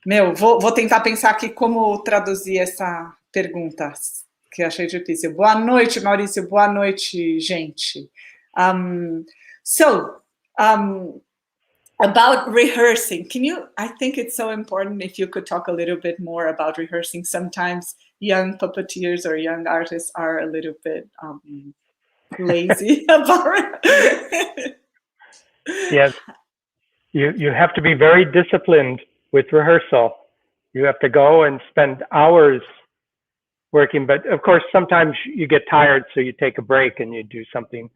Speaker 1: Meu, vou tentar pensar aqui como traduzir essa pergunta, que eu achei difícil. Boa noite, Maurício. Boa noite, gente. About rehearsing, I think it's so important if you could talk a little bit more about rehearsing. Sometimes young puppeteers or young artists are a little bit lazy about it.
Speaker 2: Yes, you have to be very disciplined with rehearsal. You have to go and spend hours working, but of course, sometimes you get tired, so you take a break and you do something.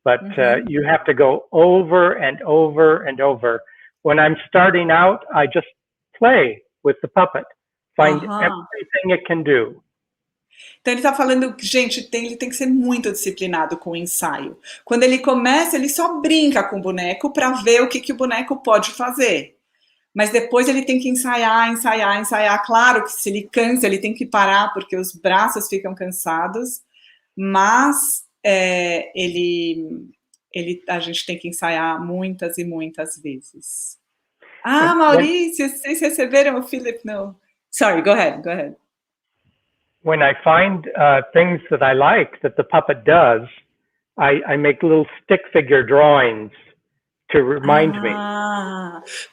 Speaker 2: But you have to go over and over and over. When I'm starting out, I just play with the puppet, find everything it can do.
Speaker 1: Então ele está falando, gente, ele tem que ser muito disciplinado com o ensaio. Quando ele começa, ele só brinca com o boneco para ver o que o boneco pode fazer. Mas depois ele tem que ensaiar. Claro que se ele cansa, ele tem que parar, porque os braços ficam cansados. Mas a gente tem que ensaiar muitas e muitas vezes. Maurício, vocês receberam o Phillip? No. Sorry, go ahead.
Speaker 2: When I find things that I like that the puppet does, I make little stick figure drawings to remind me.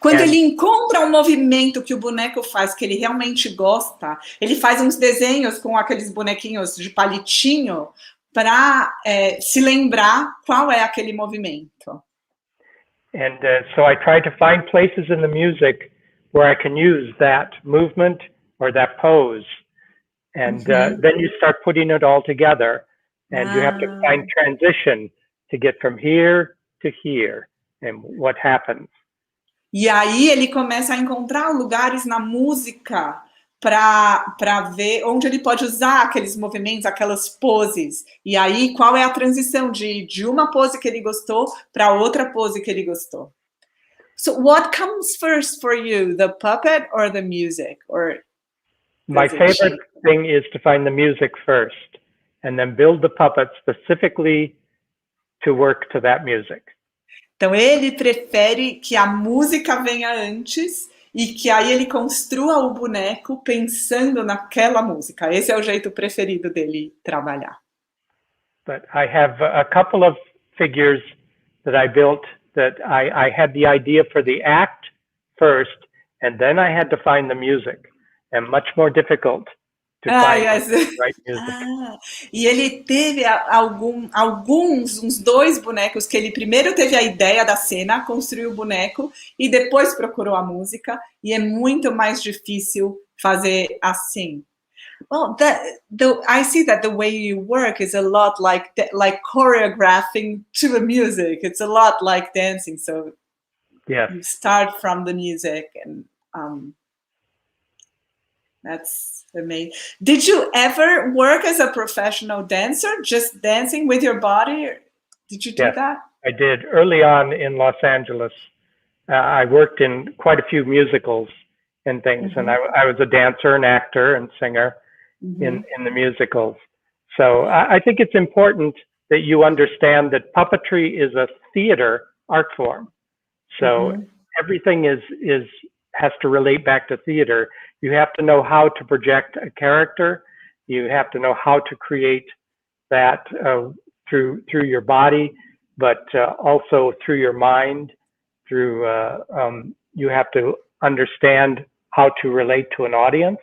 Speaker 1: Quando ele encontra um movimento que o boneco faz, que ele realmente gosta, ele faz uns desenhos com aqueles bonequinhos de palitinho para se lembrar qual é aquele movimento.
Speaker 2: And so I try to find places in the music where I can use that movement or that pose. And then you start putting it all together. And you have to find transition to get from here to here and what happens.
Speaker 1: E aí ele começa a encontrar lugares na música para ver onde ele pode usar aqueles movimentos, aquelas poses. E aí, qual é a transição de uma pose que ele gostou para outra pose que ele gostou? So, what comes first for you, the puppet or the music? Or
Speaker 2: my favorite thing is to find the music first, and then build the puppet specifically to work to that music.
Speaker 1: Então, ele prefere que a música venha antes e que aí ele construa o boneco pensando naquela música. Esse é o jeito preferido dele trabalhar.
Speaker 2: But I have a couple of figures that I built that I had the idea for the act first, and then I had to find the music, and much more difficult to find the right music.
Speaker 1: E ele teve uns 2 bonecos que ele primeiro teve a ideia da cena, construiu o boneco e depois procurou a música, e é muito mais difícil fazer assim. Well, I see that the way you work is a lot like choreographing to the music. It's a lot like dancing. So you start from the music, and that's amazing. Did you ever work as a professional dancer, just dancing with your body? Did you do that?
Speaker 2: I did. Early on in Los Angeles, I worked in quite a few musicals and things, and I was a dancer, an actor, and singer in the musicals. So I think it's important that you understand that puppetry is a theater art form. So everything has to relate back to theater. You have to know how to project a character. You have to know how to create that through your body, but also through your mind. You have to understand how to relate to an audience.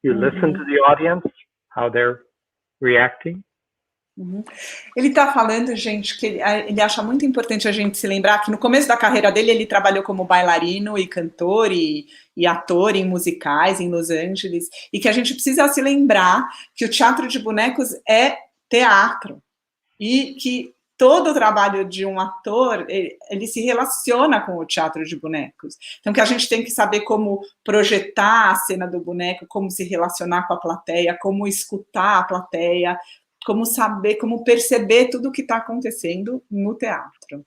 Speaker 2: You listen to the audience, how they're reacting.
Speaker 1: Ele está falando, gente, que ele acha muito importante a gente se lembrar que no começo da carreira dele ele trabalhou como bailarino e cantor e ator em musicais em Los Angeles, e que a gente precisa se lembrar que o teatro de bonecos é teatro e que todo o trabalho de um ator, ele se relaciona com o teatro de bonecos. Então, que a gente tem que saber como projetar a cena do boneco, como se relacionar com a plateia, como escutar a plateia, como saber, como perceber tudo o que está acontecendo no teatro.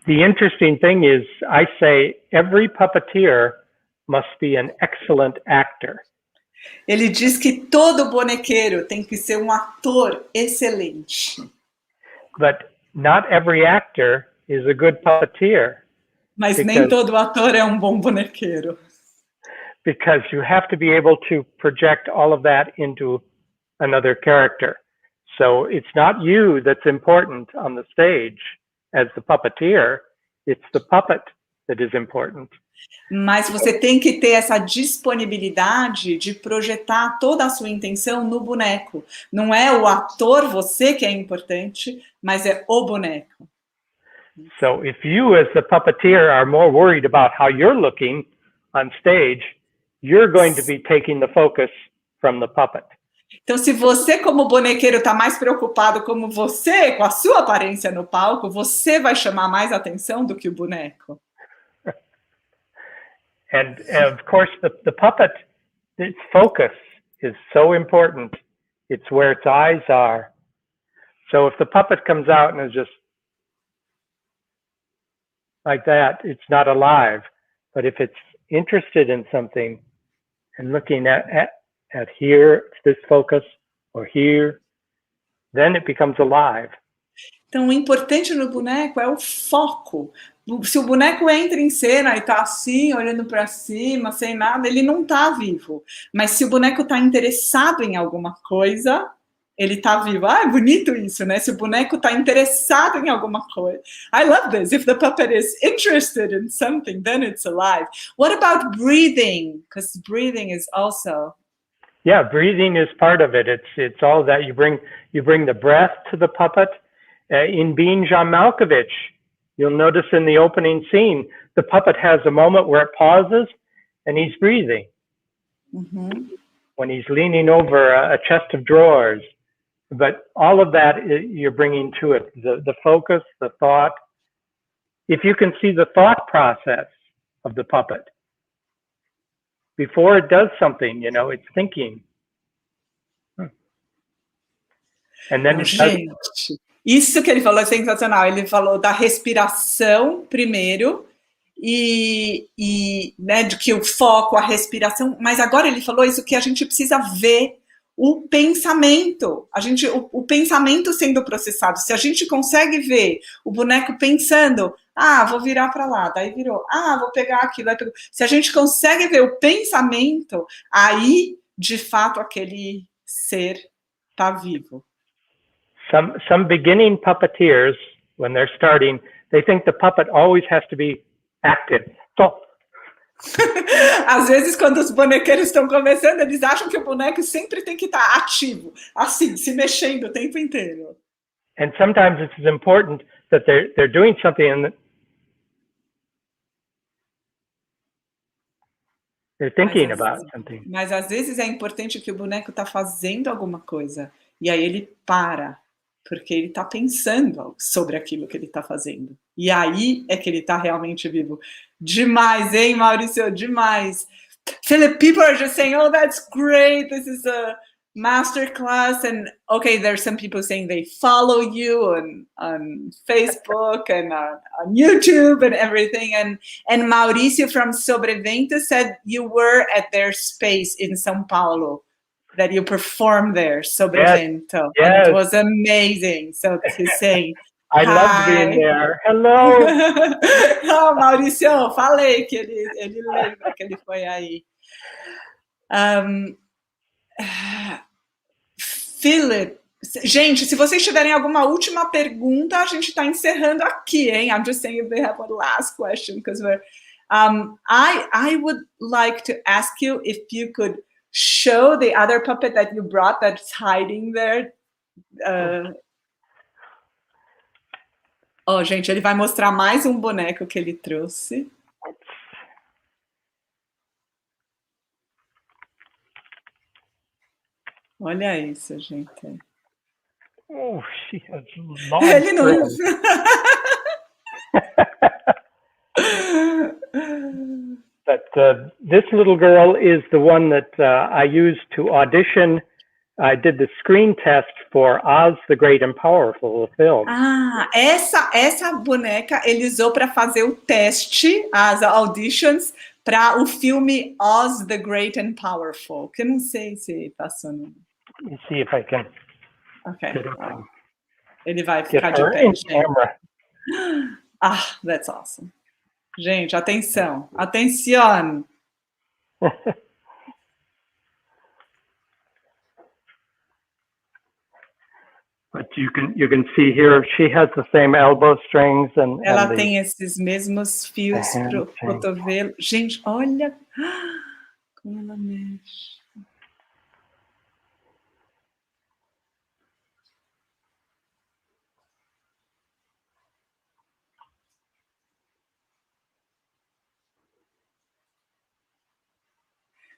Speaker 2: The interesting thing is, I say every puppeteer must be an excellent actor.
Speaker 1: Ele diz que todo bonequeiro tem que ser um ator excelente.
Speaker 2: But not every actor is a good puppeteer.
Speaker 1: Mas nem todo ator é um bom bonequeiro.
Speaker 2: Because you have to be able to project all of that into another character. So it's not you that's important on the stage as the puppeteer, it's the puppet that is important.
Speaker 1: Mas você tem que ter essa disponibilidade de projetar toda a sua intenção no boneco. Não é o ator, você, que é importante, mas é o boneco.
Speaker 2: So if you as the puppeteer are more worried about how you're looking on stage, you're going to be taking the focus from the puppet.
Speaker 1: Então, se você, como bonequeiro, está mais preocupado como você, com a sua aparência no palco, você vai chamar mais atenção do que o boneco.
Speaker 2: And of course, the puppet, its focus is so important. It's where its eyes are. So if the puppet comes out and is just like that, it's not alive. But if it's interested in something and looking at here, this focus, or here, then it becomes alive.
Speaker 1: Então, o importante no boneco é o foco. Se o boneco entra em cena e está assim, olhando para cima, sem nada, ele não está vivo. Mas se o boneco está interessado em alguma coisa, ele está vivo. Ah, é bonito isso, né? Se o boneco está interessado em alguma coisa. I love this. If the puppet is interested in something, then it's alive. What about breathing? Because breathing is also...
Speaker 2: Yeah, breathing is part of it. It's all that you bring the breath to the puppet. In being John Malkovitch, you'll notice in the opening scene, the puppet has a moment where it pauses and he's breathing.
Speaker 1: Mm-hmm.
Speaker 2: When he's leaning over a chest of drawers. But all of that you're bringing to it, the focus, the thought. If you can see the thought process of the puppet, before it does something, you know, it's thinking. And then
Speaker 1: gente, isso que ele falou é sensacional. Ele falou da respiração primeiro e né, de que o foco, a respiração, mas agora ele falou isso que a gente precisa ver o pensamento, o pensamento sendo processado. Se a gente consegue ver o boneco pensando, vou virar para lá, daí virou, vou pegar aquilo, se a gente consegue ver o pensamento, aí, de fato, aquele ser está vivo.
Speaker 2: Some beginning puppeteers, when they're starting, they think the puppet always has to be active. So,
Speaker 1: às vezes, quando os bonequeiros estão começando, eles acham que o boneco sempre tem que estar ativo, assim, se mexendo o tempo inteiro.
Speaker 2: And sometimes it's important that they're doing something and they're thinking about something.
Speaker 1: Mas às vezes é importante que o boneco está fazendo alguma coisa e aí ele para, porque ele está pensando sobre aquilo que ele está fazendo. E aí é que ele está realmente vivo. Demais, hein, Maurício? Demais. Phillip, people are just saying, oh, that's great. This is a masterclass. And okay, there's some people saying they follow you on Facebook and on YouTube and everything. And Mauricio from Sobrevento said you were at their space in São Paulo, that you performed there, Sobrevento.
Speaker 2: Yes.
Speaker 1: And it was amazing. So he's saying,
Speaker 2: I loved being there. Hello!
Speaker 1: Maurício, falei que ele lembra que ele foi aí. Phillip, gente, se vocês tiverem alguma última pergunta, a gente está encerrando aqui, hein? I'm just saying if they have one last question, because we're... I would like to ask you if you could show the other puppet that you brought that's hiding there. Gente, ele vai mostrar mais um boneco que ele trouxe. Olha isso, gente.
Speaker 2: Oh, she has long
Speaker 1: Ele não...
Speaker 2: strings. But this little girl is the one that I used to audition. I did the screen test for Oz the Great and Powerful, the film.
Speaker 1: Ah, essa boneca ele usou para fazer o teste, as auditions, para o filme Oz the Great and Powerful, que eu não sei se passou no...
Speaker 2: Let me see if I can
Speaker 1: Ok.
Speaker 2: get up and
Speaker 1: Ele vai
Speaker 2: get
Speaker 1: ficar de
Speaker 2: her
Speaker 1: pé,
Speaker 2: in
Speaker 1: gente.
Speaker 2: camera.
Speaker 1: Ah, that's awesome. Gente, atenção. Atenção.
Speaker 2: But you can see here she has the same elbow strings and
Speaker 1: Ela tem esses mesmos fios pro
Speaker 2: string.
Speaker 1: cotovelo. Gente, olha como ela mexe.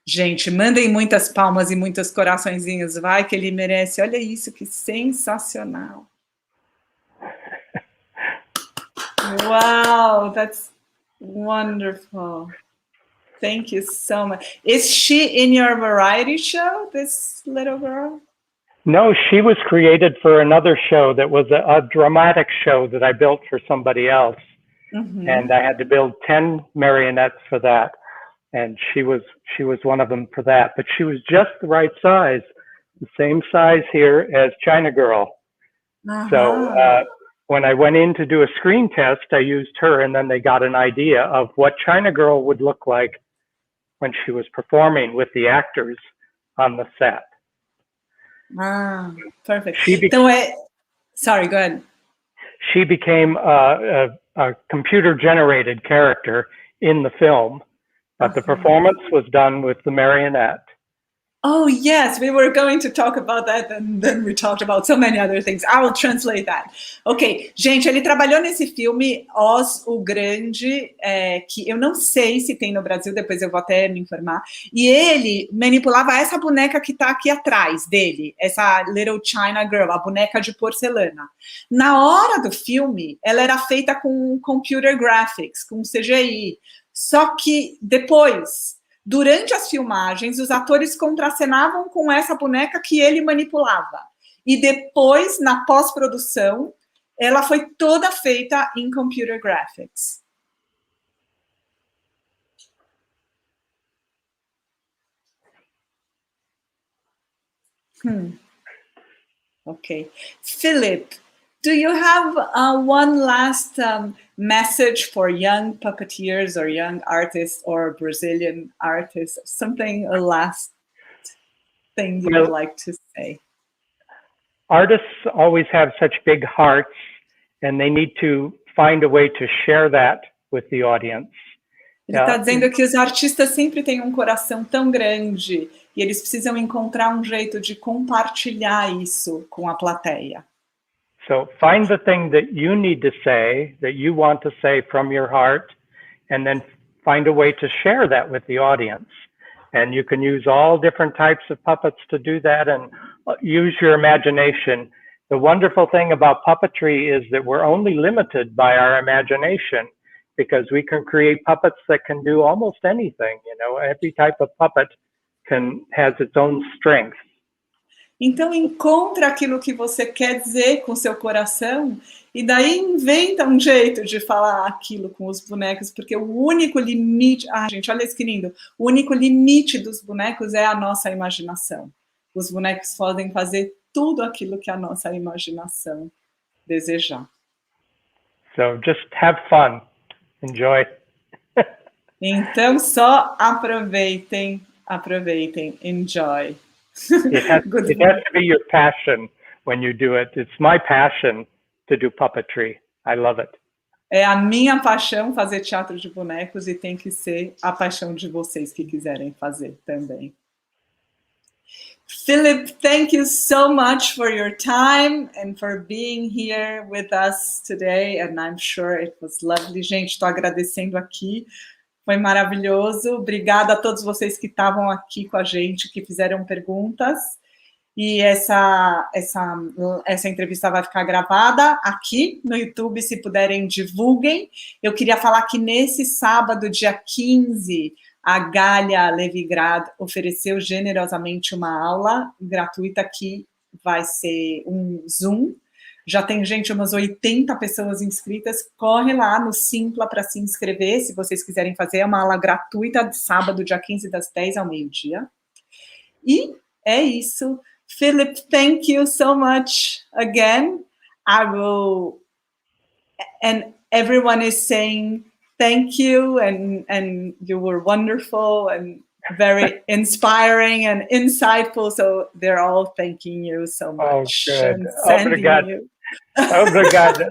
Speaker 1: Gente, mandem muitas palmas e muitos coraçõezinhos, vai, que ele merece. Olha isso, que sensacional. Wow, that's wonderful. Thank you so much. Is she in your variety show, this little girl?
Speaker 2: No, she was created for another show that was a dramatic show that I built for somebody else. Mm-hmm. And I had to build 10 marionettes for that. And she was one of them for that. But she was just the right size, the same size here as China Girl. Uh-huh. So when I went in to do a screen test, I used her, and then they got an idea of what China Girl would look like when she was performing with the actors on the set.
Speaker 1: Ah, perfect. Sorry, go ahead.
Speaker 2: She became a computer-generated character in the film, but the performance was done with the marionette.
Speaker 1: Oh, yes, we were going to talk about that, and then we talked about so many other things. I will translate that. Ok, gente, ele trabalhou nesse filme Oz o Grande, que eu não sei se tem no Brasil, depois eu vou até me informar, e ele manipulava essa boneca que está aqui atrás dele, essa Little China Girl, a boneca de porcelana. Na hora do filme, ela era feita com computer graphics, com CGI, só que depois... Durante as filmagens, os atores contracenavam com essa boneca que ele manipulava. E depois, na pós-produção, ela foi toda feita em computer graphics. Okay. Philip, do you have one last message for young puppeteers or young artists or Brazilian artists? Something, a last thing you would like to say?
Speaker 2: Artists always have such big hearts, and they need to find a way to share that with the audience.
Speaker 1: Ele está dizendo que os artistas sempre têm um coração tão grande e eles precisam encontrar um jeito de compartilhar isso com a plateia.
Speaker 2: So find the thing that you need to say, that you want to say from your heart, and then find a way to share that with the audience. And you can use all different types of puppets to do that, and use your imagination. The wonderful thing about puppetry is that we're only limited by our imagination, because we can create puppets that can do almost anything. You know, every type of puppet has its own strength.
Speaker 1: Então, encontra aquilo que você quer dizer com seu coração e daí inventa um jeito de falar aquilo com os bonecos, porque o único limite... Ah, gente, olha isso que lindo. O único limite dos bonecos é a nossa imaginação. Os bonecos podem fazer tudo aquilo que a nossa imaginação desejar.
Speaker 2: So, just have fun. Enjoy.
Speaker 1: Então, só aproveitem, enjoy.
Speaker 2: It has to be your passion when you do it. It's my passion to do puppetry. I love it.
Speaker 1: É a minha paixão fazer teatro de bonecos e tem que ser a paixão de vocês que quiserem fazer também. Philip, thank you so much for your time and for being here with us today. And I'm sure it was lovely. Gente, estou agradecendo aqui. Foi maravilhoso. Obrigada a todos vocês que estavam aqui com a gente, que fizeram perguntas. E essa entrevista vai ficar gravada aqui no YouTube, se puderem, divulguem. Eu queria falar que nesse sábado, dia 15, a Gália Levigrad ofereceu generosamente uma aula gratuita que vai ser um Zoom. Já tem gente, umas 80 pessoas inscritas. Corre lá no Simpla para se inscrever, se vocês quiserem fazer. É uma aula gratuita de sábado, dia 15, das 10 ao meio-dia. E é isso. Phillip, thank you so much again. I will, and everyone is saying thank you, and you were wonderful and very inspiring and insightful. So they're all thanking you so much.
Speaker 2: Oh, good.
Speaker 1: And sending
Speaker 2: Obrigado.
Speaker 1: you.
Speaker 2: Obrigado.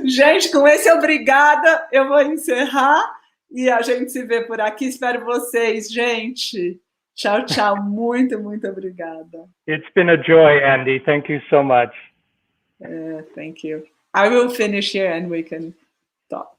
Speaker 1: Gente, com esse obrigada, eu vou encerrar e a gente se vê por aqui. Espero vocês, gente. Tchau, tchau. Muito, muito obrigada.
Speaker 2: It's been a joy, Andi. Thank you so much.
Speaker 1: Thank you. I will finish here and we can talk.